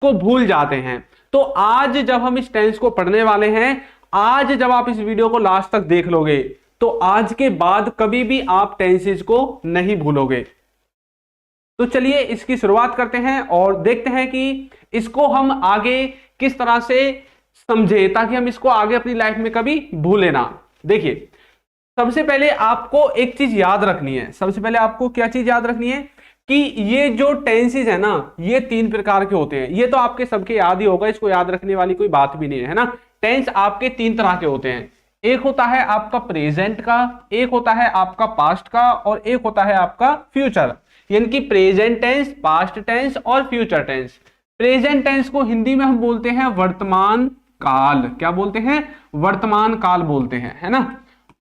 को भूल जाते हैं। तो आज जब हम इस टेंस को पढ़ने वाले हैं, आज जब आप इस वीडियो को लास्ट तक देख लोगे तो आज के बाद कभी भी आप टेंसेस को नहीं भूलोगे। तो चलिए इसकी शुरुआत करते हैं और देखते हैं कि इसको हम आगे किस तरह से समझे ताकि हम इसको आगे अपनी लाइफ में कभी भूले ना। देखिए, सबसे पहले आपको एक चीज याद रखनी है। सबसे पहले आपको क्या चीज याद रखनी है कि ये जो टेंसेस है ना, ये 3 प्रकार के होते हैं। ये तो आपके सबके याद ही होगा, इसको याद रखने वाली कोई बात भी नहीं है ना। टेंस आपके 3 तरह के होते हैं। एक होता है आपका प्रेजेंट का, एक होता है आपका पास्ट का, और एक होता है आपका फ्यूचर। यानी कि प्रेजेंट टेंस, पास्ट टेंस और फ्यूचर टेंस। प्रेजेंट टेंस को हिंदी में हम बोलते हैं वर्तमान काल। क्या बोलते हैं? वर्तमान काल बोलते हैं, है ना।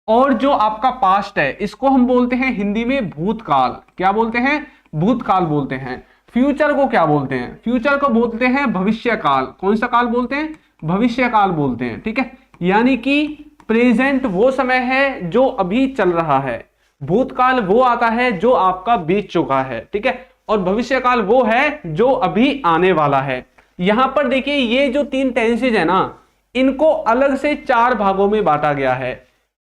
और जो आपका पास्ट है इसको हम बोलते हैं हिंदी में भूतकाल। क्या बोलते हैं? भूतकाल बोलते हैं। फ्यूचर को क्या बोलते हैं? फ्यूचर को बोलते हैं भविष्य काल। कौन सा काल बोलते हैं? भविष्य काल बोलते हैं, ठीक है। यानी कि प्रेजेंट वो समय है जो अभी चल रहा है, भूतकाल वो आता है जो आपका बीत चुका है, ठीक है, और भविष्य काल वो है जो अभी आने वाला है। यहां पर देखिए, ये जो 3 टेंसेज है ना, इनको अलग से 4 भागों में बांटा गया है।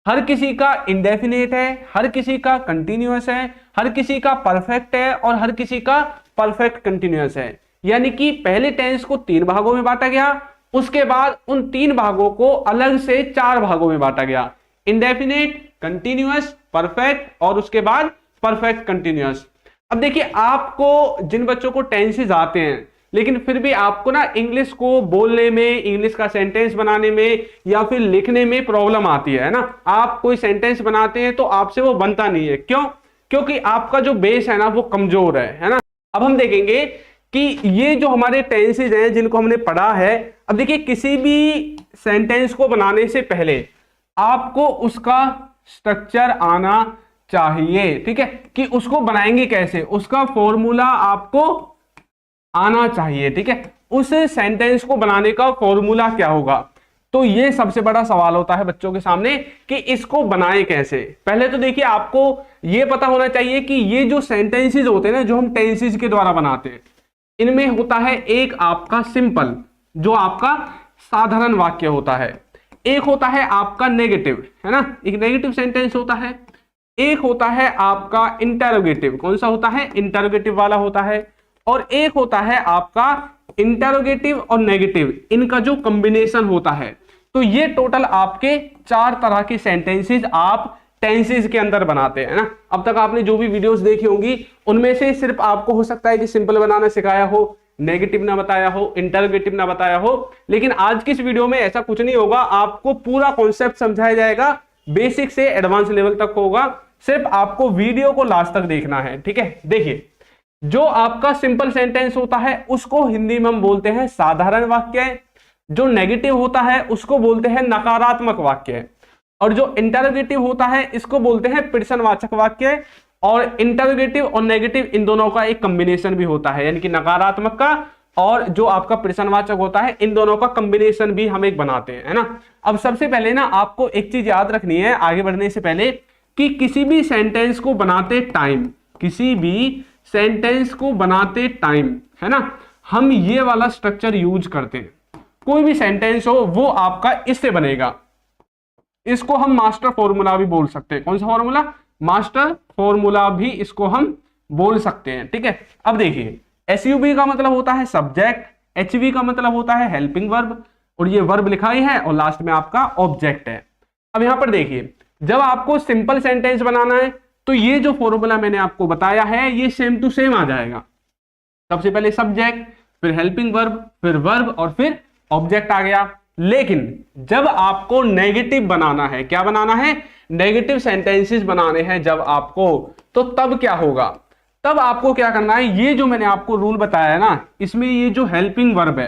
हर किसी का इंडेफिनेट है, हर किसी का कंटिन्यूअस है, हर किसी का परफेक्ट है और हर किसी का परफेक्ट कंटिन्यूअस है। यानी कि पहले टेंस को 3 भागों में बांटा गया, उसके बाद उन 3 भागों को अलग से 4 भागों में बांटा गया। इंडेफिनेट, कंटिन्यूअस, परफेक्ट और उसके बाद परफेक्ट कंटिन्यूअस। अब देखिए, आपको जिन बच्चों को टेंसेस आते हैं लेकिन फिर भी आपको ना इंग्लिश को बोलने में, इंग्लिश का सेंटेंस बनाने में या फिर लिखने में प्रॉब्लम आती है ना। आप कोई सेंटेंस बनाते हैं तो आपसे वो बनता नहीं है। क्यों? क्योंकि आपका जो बेस है ना वो कमजोर है ना। अब हम देखेंगे कि ये जो हमारे टेंसेज हैं जिनको हमने पढ़ा है, अब देखिए किसी भी सेंटेंस को बनाने से पहले आपको उसका स्ट्रक्चर आना चाहिए, ठीक है, कि उसको बनाएंगे कैसे, उसका फॉर्मूला आपको आना चाहिए, ठीक है। उस सेंटेंस को बनाने का फॉर्मूला क्या होगा? तो ये सबसे बड़ा सवाल होता है बच्चों के सामने कि इसको बनाएं कैसे। पहले तो देखिए, आपको ये पता होना चाहिए कि ये जो सेंटेंसेस होते हैं ना, जो हम टेंसेस के द्वारा बनाते हैं, इनमें होता है एक आपका सिंपल, जो आपका साधारण वाक्य होता है, एक होता है आपका नेगेटिव, है ना, एक नेगेटिव सेंटेंस होता है, एक होता है आपका इंटरोगेटिव। कौन सा होता है? इंटरोगेटिव वाला होता है। और एक होता है आपका इंटरोगेटिव और नेगेटिव, इनका जो कॉम्बिनेशन होता है। तो ये टोटल आपके 4 तरह की सेंटेंसेस आप टेंसेस के अंदर बनाते हैं ना। अब तक आपने जो भी वीडियोस देखी होंगी उनमें से सिर्फ आपको हो सकता है कि सिंपल बनाना सिखाया हो, नेगेटिव ना बताया हो, इंटरोगेटिव ना बताया हो, लेकिन आज की इस वीडियो में ऐसा कुछ नहीं होगा। आपको पूरा कॉन्सेप्ट समझाया जाएगा, बेसिक से एडवांस लेवल तक होगा। सिर्फ आपको वीडियो को लास्ट तक देखना है, ठीक है। देखिए, जो आपका सिंपल सेंटेंस होता है उसको हिंदी में हम बोलते हैं साधारण वाक्य। जो नेगेटिव होता है उसको बोलते हैं नकारात्मक वाक्य। और जो इंटरोगेटिव होता है इसको बोलते हैं प्रश्नवाचक वाक्य। और इंटरोगेटिव और नेगेटिव इन दोनों का एक कॉम्बिनेशन भी होता है, यानी कि नकारात्मक का और जो आपका प्रश्नवाचक होता है, इन दोनों का कॉम्बिनेशन भी हम एक बनाते हैं, है ना। अब सबसे पहले ना आपको एक चीज याद रखनी है आगे बढ़ने से पहले, कि किसी भी सेंटेंस को बनाते टाइम, किसी भी सेंटेंस को बनाते टाइम, है ना, हम ये वाला स्ट्रक्चर यूज करते हैं। कोई भी सेंटेंस हो वो आपका इससे बनेगा। इसको हम मास्टर फॉर्मूला भी बोल सकते हैं। कौन सा फॉर्मूला? मास्टर फॉर्मूला भी इसको हम बोल सकते हैं, ठीक है। अब देखिए, एसयूवी का मतलब होता है सब्जेक्ट, एचवी का मतलब होता है हेल्पिंग वर्ब, और ये वर्ब लिखा ही है, और लास्ट में आपका ऑब्जेक्ट है। अब यहां पर देखिए, जब आपको सिंपल सेंटेंस बनाना है तो ये जो फॉर्मूला मैंने आपको बताया है ये सेम टू सेम आ जाएगा। सबसे पहले सब्जेक्ट, फिर हेल्पिंग वर्ब, फिर वर्ब और फिर ऑब्जेक्ट आ गया। लेकिन जब आपको नेगेटिव बनाना है, क्या बनाना है? नेगेटिव सेंटेंसेस बनाने हैं जब आपको, तो तब क्या होगा? तब आपको क्या करना है? ये जो मैंने आपको रूल बताया है ना, इसमें ये जो हेल्पिंग वर्ब है,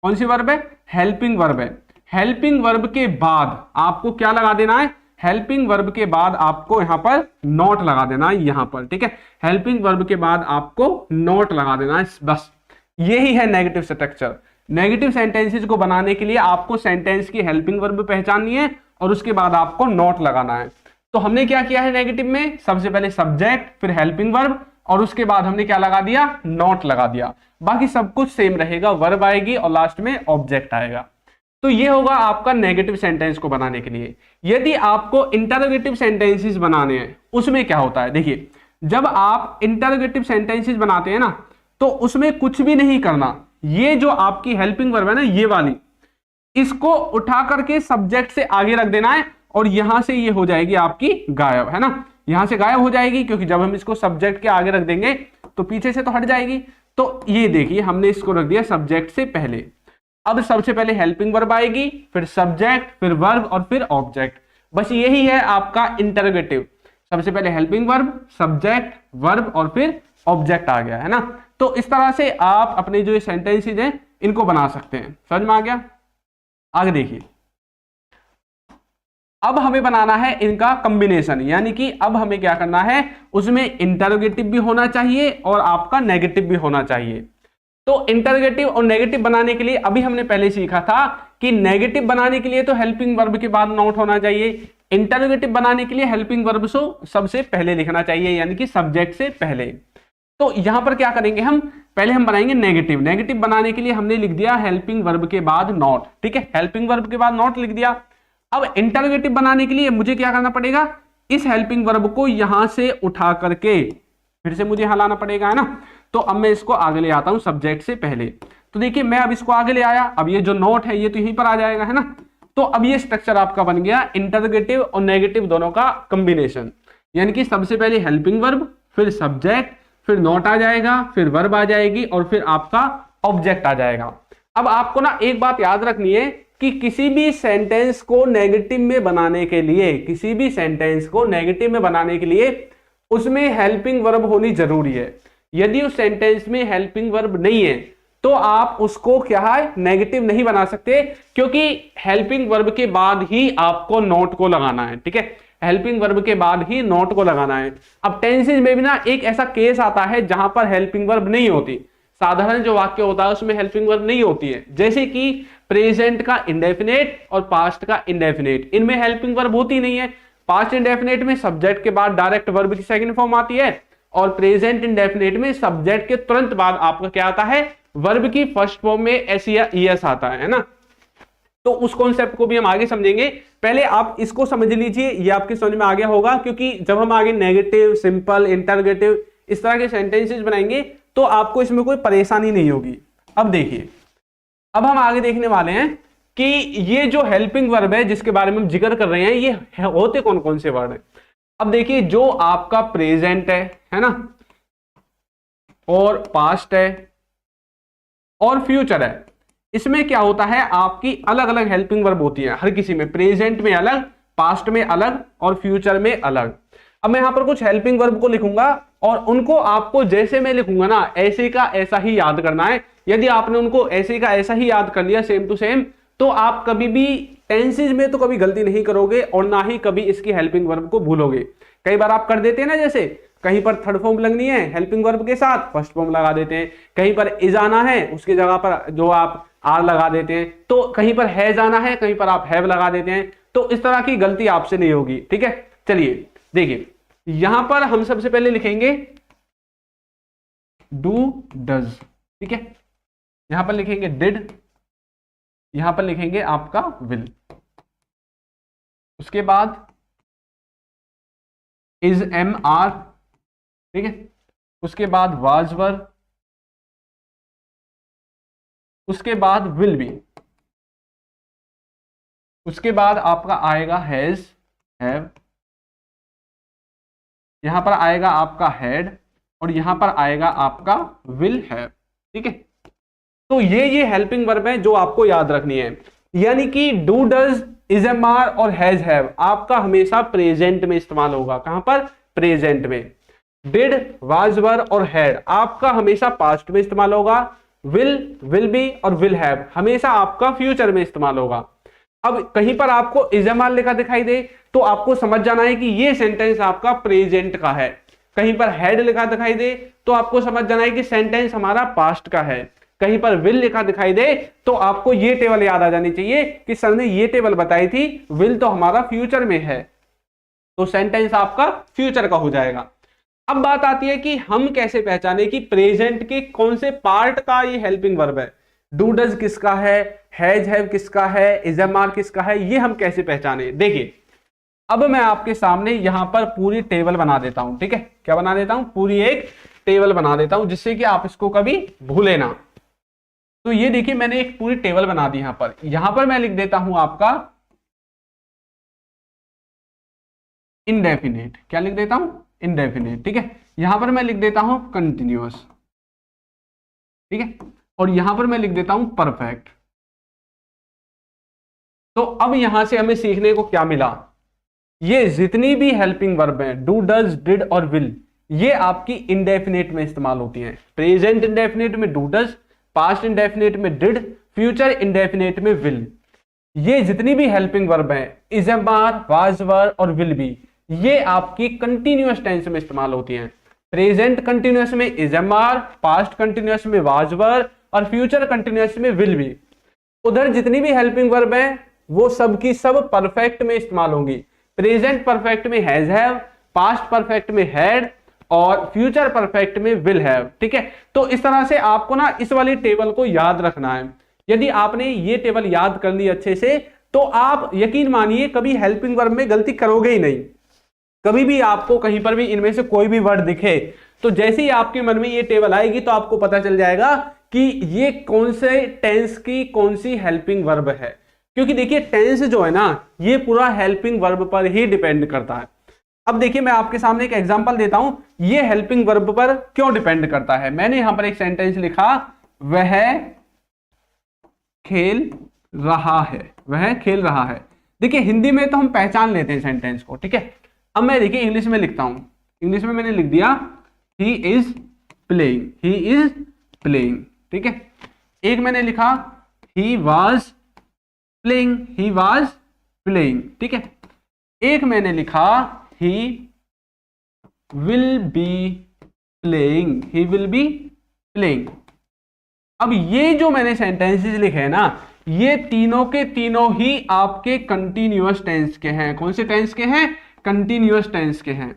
कौन सी वर्ब है? हेल्पिंग वर्ब है। हेल्पिंग वर्ब के बाद आपको क्या लगा देना है? हेल्पिंग वर्ब के बाद आपको यहां पर नॉट लगा देना है, यहां पर, ठीक है। हेल्पिंग वर्ब के बाद आपको नॉट लगा देना है, बस यही है नेगेटिव स्ट्रक्चर। नेगेटिव सेंटेंसेस को बनाने के लिए आपको सेंटेंस की हेल्पिंग वर्ब पहचाननी है और उसके बाद आपको नॉट लगाना है। तो हमने क्या किया है नेगेटिव में? सबसे पहले सब्जेक्ट, फिर हेल्पिंग वर्ब और उसके बाद हमने क्या लगा दिया? नॉट लगा दिया। बाकी सब कुछ सेम रहेगा, वर्ब आएगी और लास्ट में ऑब्जेक्ट आएगा। तो ये होगा आपका नेगेटिव सेंटेंस को बनाने के लिए। यदि आपको इंटरोगेटिव सेंटेंसेस बनाने हैं, उसमें क्या होता है, देखिए जब आप इंटरोगेटिव सेंटेंसेस बनाते हैं ना, तो उसमें कुछ भी नहीं करना, ये जो आपकी हेल्पिंग वर्ब है ना, ये वाली, इसको उठा करके सब्जेक्ट से आगे रख देना है और यहां से ये हो जाएगी आपकी गायब, है ना, यहां से गायब हो जाएगी, क्योंकि जब हम इसको सब्जेक्ट के आगे रख देंगे तो पीछे से तो हट जाएगी। तो ये देखिए हमने इसको रख दिया सब्जेक्ट से पहले। अब सबसे पहले हेल्पिंग वर्ब आएगी, फिर सब्जेक्ट, फिर वर्ब और फिर ऑब्जेक्ट। बस यही है आपका इंटरोगेटिव, सबसे पहले हेल्पिंग वर्ब, सब्जेक्ट, वर्ब और फिर ऑब्जेक्ट आ गया, है ना। तो इस तरह से आप अपने जो सेंटेंसेस हैं इनको बना सकते हैं। समझ में आ गया? आगे देखिए, अब हमें बनाना है इनका कॉम्बिनेशन, यानी कि अब हमें क्या करना है, उसमें इंटरोगेटिव भी होना चाहिए और आपका नेगेटिव भी होना चाहिए। तो इंटरोगेटिव और नेगेटिव बनाने के लिए अभी हमने पहले सीखा था कि नेगेटिव बनाने के लिए तो हेल्पिंग वर्ब के बाद नॉट होना चाहिए, इंटरोगेटिव बनाने के लिए हेल्पिंग वर्ब को सबसे पहले लिखना चाहिए, यानी कि सब्जेक्ट से पहले। तो यहां पर क्या करेंगे, हम पहले हम बनाएंगे नेगेटिव। नेगेटिव बनाने के लिए हमने लिख दिया हेल्पिंग वर्ब के बाद नॉट, ठीक है, हेल्पिंग वर्ब के बाद नॉट लिख दिया। अब इंटरोगेटिव बनाने के लिए मुझे क्या करना पड़ेगा, इस हेल्पिंग वर्ब को यहां से उठा करके फिर से मुझे यहां लाना पड़ेगा, है ना। तो अब मैं इसको आगे ले आता हूं सब्जेक्ट से पहले। तो देखिए मैं अब इसको आगे ले आया, अब ये जो नोट है ये तो यहीं पर आ जाएगा, है ना। तो अब ये स्ट्रक्चर आपका बन गया इंटरोगेटिव और नेगेटिव दोनों का कॉम्बिनेशन, यानी कि सबसे पहले हेल्पिंग वर्ब, फिर सब्जेक्ट, फिर नोट आ जाएगा, फिर वर्ब आ जाएगी और फिर आपका ऑब्जेक्ट आ जाएगा। अब आपको ना एक बात याद रखनी है कि किसी भी सेंटेंस को नेगेटिव में बनाने के लिए, किसी भी सेंटेंस को नेगेटिव में बनाने के लिए उसमें हेल्पिंग वर्ब होनी जरूरी है। यदि उस सेंटेंस में हेल्पिंग वर्ब नहीं है तो आप उसको क्या है, नेगेटिव नहीं बना सकते, क्योंकि हेल्पिंग वर्ब के बाद ही आपको नोट को लगाना है, ठीक है, हेल्पिंग वर्ब के बाद ही नोट को लगाना है। अब टेंसेज में भी ना एक ऐसा केस आता है जहां पर हेल्पिंग वर्ब नहीं होती, साधारण जो वाक्य होता है उसमें हेल्पिंग वर्ब नहीं होती है, जैसे कि प्रेजेंट का इंडेफिनेट और पास्ट का इंडेफिनेट, इनमें हेल्पिंग वर्ब होती नहीं है। पास्ट इंडेफिनेट में सब्जेक्ट के बाद डायरेक्ट वर्ब की सेकंड फॉर्म आती है और प्रेजेंट इंडेफिनेट में सब्जेक्ट के तुरंत बाद आपका क्या आता है, वर्ब की फर्स्ट फॉर्म में एस या ईएस आता है ना। तो उस कॉन्सेप्ट को भी हम आगे समझेंगे, पहले आप इसको समझ लीजिए, ये आपके समझ में आ गया होगा, क्योंकि जब हम आगे नेगेटिव, सिंपल, इंटरोगेटिव इस तरह के सेंटेंसेस बनाएंगे तो आपको इसमें कोई परेशानी नहीं होगी। अब देखिए, अब हम आगे देखने वाले हैं कि ये जो हेल्पिंग वर्ब है जिसके बारे में हम जिक्र कर रहे हैं, ये होते कौन कौन से वर्ड हैं। अब देखिए, जो आपका प्रेजेंट है ना, और पास्ट है और फ्यूचर है, इसमें क्या होता है, आपकी अलग अलग हेल्पिंग वर्ब होती है हर किसी में, प्रेजेंट में अलग, पास्ट में अलग और फ्यूचर में अलग। अब मैं यहां पर कुछ हेल्पिंग वर्ब को लिखूंगा और उनको आपको जैसे मैं लिखूंगा ना ऐसे का ऐसा ही याद करना है। यदि आपने उनको ऐसे का ऐसा ही याद कर लिया सेम टू सेम, तो आप कभी भी टेंसेज में तो कभी गलती नहीं करोगे और ना ही कभी इसकी हेल्पिंग वर्ब को भूलोगे। कई बार आप कर देते हैं ना, जैसे कहीं पर थर्ड फॉर्म लगनी है हेल्पिंग वर्ब के साथ फर्स्ट फॉर्म लगा देते हैं, कहीं पर इज आना है उसकी जगह पर जो आप आर लगा देते हैं, तो कहीं पर हैज आना है कहीं पर आप हैव लगा देते हैं। तो इस तरह की गलती आपसे नहीं होगी, ठीक है। चलिए देखिए, यहां पर हम सबसे पहले लिखेंगे डू डज, ठीक है, यहां पर लिखेंगे डिड, यहां पर लिखेंगे आपका विल, उसके बाद इज एम आर, ठीक है, उसके बाद वाज वर, उसके बाद विल बी, उसके बाद आपका आएगा हैज हैव, यहां पर आएगा आपका हैड और यहां पर आएगा आपका विल हैव, ठीक है। तो ये हेल्पिंग वर्ब है जो आपको याद रखनी है, यानी कि do does, is am are और हैज हैव आपका हमेशा प्रेजेंट में इस्तेमाल होगा। कहां पर? प्रेजेंट में। डिड, वाज वर और हैड आपका हमेशा पास्ट में इस्तेमाल होगा। विल बी और विल हैव हमेशा आपका फ्यूचर में इस्तेमाल होगा। अब कहीं पर आपको इज एम आर लिखा दिखाई दे तो आपको समझ जाना है कि ये सेंटेंस आपका प्रेजेंट का है। कहीं पर हैड लिखा दिखाई दे तो आपको समझ जाना है कि सेंटेंस हमारा पास्ट का है। कहीं पर विल लिखा दिखाई दे तो आपको ये टेबल याद आ जानी चाहिए कि सर ने ये टेबल बताई थी, विल तो हमारा फ्यूचर में है, तो सेंटेंस आपका फ्यूचर का हो जाएगा। अब बात आती है कि हम कैसे पहचाने कि प्रेजेंट के कौन से पार्ट का ये हेल्पिंग वर्ब है। डू डज किसका है, हैज हैव किसका है, इज एम आर किसका है, ये हम कैसे पहचाने। देखिए अब मैं आपके सामने यहां पर पूरी टेबल बना देता हूं, ठीक है, क्या बना देता हूं, पूरी एक टेबल बना देता हूं जिससे कि आप इसको कभी भूले ना। तो ये देखिए मैंने एक पूरी टेबल बना दी यहां पर मैं लिख देता हूं आपका इंडेफिनेट, क्या लिख देता हूं, इंडेफिनेट, ठीक है। यहां पर मैं लिख देता हूं कंटिन्यूअस, ठीक है, और यहां पर मैं लिख देता हूं परफेक्ट। तो अब यहां से हमें सीखने को क्या मिला, ये जितनी भी हेल्पिंग वर्ब है डू डज डिड और विल, ये आपकी इंडेफिनेट में इस्तेमाल होती हैं। प्रेजेंट इंडेफिनेट में डू डज, पास्ट इंडेफिनेट में डिड, फ्यूचर इंडेफिनेट में विल। ये जितनी भी हेल्पिंग वर्ब है is am are, was were और विल बी, ये आपकी कंटिन्यूअस टेंस में इस्तेमाल होती हैं। प्रेजेंट कंटिन्यूअस में is am are, past continuous में वाज वर और फ्यूचर कंटिन्यूअस में विल बी। उधर जितनी भी हेल्पिंग वर्ब है वो सब की सब परफेक्ट में इस्तेमाल होंगी। प्रेजेंट परफेक्ट में हैज हैव, पास्ट परफेक्ट में हैड और फ्यूचर परफेक्ट में विल हैव, ठीक है। तो इस तरह से आपको ना इस वाली टेबल को याद रखना है। यदि आपने ये टेबल याद कर ली अच्छे से तो आप यकीन मानिए कभी हेल्पिंग वर्ब में गलती करोगे ही नहीं। कभी भी आपको कहीं पर भी इनमें से कोई भी वर्ड दिखे तो जैसे ही आपके मन में ये टेबल आएगी तो आपको पता चल जाएगा कि ये कौन से टेंस की कौन सी हेल्पिंग वर्ब है। क्योंकि देखिए टेंस जो है ना ये पूरा हेल्पिंग वर्ब पर ही डिपेंड करता है। अब देखिए मैं आपके सामने एक एग्जांपल देता हूं, ये हेल्पिंग वर्ब पर क्यों डिपेंड करता है। मैंने यहां पर एक सेंटेंस लिखा, वह खेल रहा है, वह खेल रहा है। देखिए हिंदी में तो हम पहचान लेते हैं सेंटेंस को, ठीक है। अब मैं देखिए इंग्लिश में लिखता हूं, इंग्लिश में मैंने लिख दिया he is playing, he is playing, ठीक है। एक मैंने लिखा he was playing, he was playing, ठीक है। एक मैंने लिखा he will be playing, he will be playing. अब ये जो मैंने सेंटेंसेस लिखे हैं ना ये तीनों के तीनों ही आपके कंटिन्यूअस टेंस के हैं। कौन से टेंस के हैं, कंटिन्यूअस टेंस के हैं।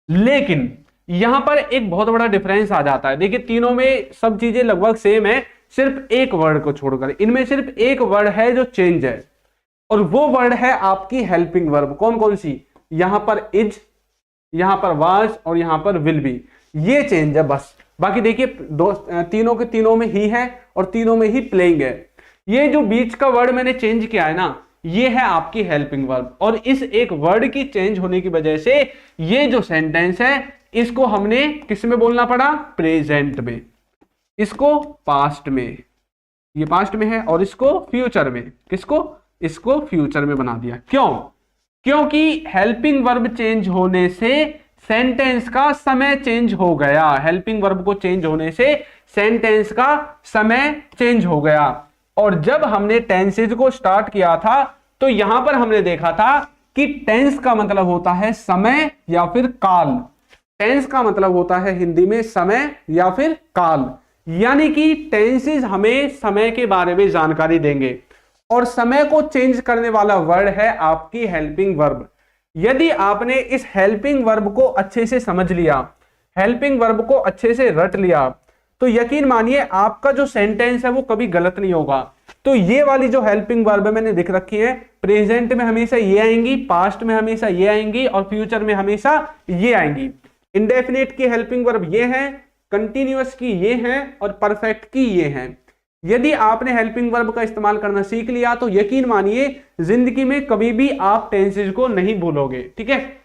लेकिन यहां पर एक बहुत बड़ा डिफरेंस आ जाता है। देखिए तीनों में सब चीजें लगभग सेम है, सिर्फ एक वर्ड को छोड़कर इनमें सिर्फ एक वर्ड है जो चेंज है और वो वर्ड है आपकी हेल्पिंग वर्ब। कौन कौन सी, यहां पर इज, यहां पर वाज और यहां पर विल बी, ये चेंज है बस। बाकी देखिए तीनों के तीनों में ही है और तीनों में ही प्लेइंग है। ये जो बीच का वर्ड मैंने चेंज किया है ना ये है आपकी हेल्पिंग वर्ब और इस एक वर्ड की चेंज होने की वजह से ये जो सेंटेंस है इसको हमने किस में बोलना पड़ा, प्रेजेंट में, इसको पास्ट में, ये पास्ट में है और इसको फ्यूचर में, किसको, इसको फ्यूचर में बना दिया। क्यों, क्योंकि हेल्पिंग वर्ब चेंज होने से सेंटेंस का समय चेंज हो गया। हेल्पिंग वर्ब को चेंज होने से सेंटेंस का समय चेंज हो गया। और जब हमने टेंसेज को स्टार्ट किया था तो यहां पर हमने देखा था कि टेंस का मतलब होता है समय या फिर काल। टेंस का मतलब होता है हिंदी में समय या फिर काल, यानी कि टेंसेज हमें समय के बारे में जानकारी देंगे और समय को चेंज करने वाला वर्ड है आपकी हेल्पिंग वर्ब। यदि आपने इस हेल्पिंग वर्ब को अच्छे से समझ लिया, हेल्पिंग वर्ब को अच्छे से रट लिया तो यकीन मानिए आपका जो सेंटेंस है वो कभी गलत नहीं होगा। तो ये वाली जो हेल्पिंग वर्ब मैंने लिख रखी है, प्रेजेंट में हमेशा ये आएंगी, पास्ट में हमेशा ये आएंगी और फ्यूचर में हमेशा ये आएंगी। इंडेफिनिट की हेल्पिंग वर्ब ये है, कंटिन्यूअस की ये है और परफेक्ट की ये है। यदि आपने हेल्पिंग वर्ब का इस्तेमाल करना सीख लिया तो यकीन मानिए जिंदगी में कभी भी आप टेंसेज को नहीं भूलोगे, ठीक है।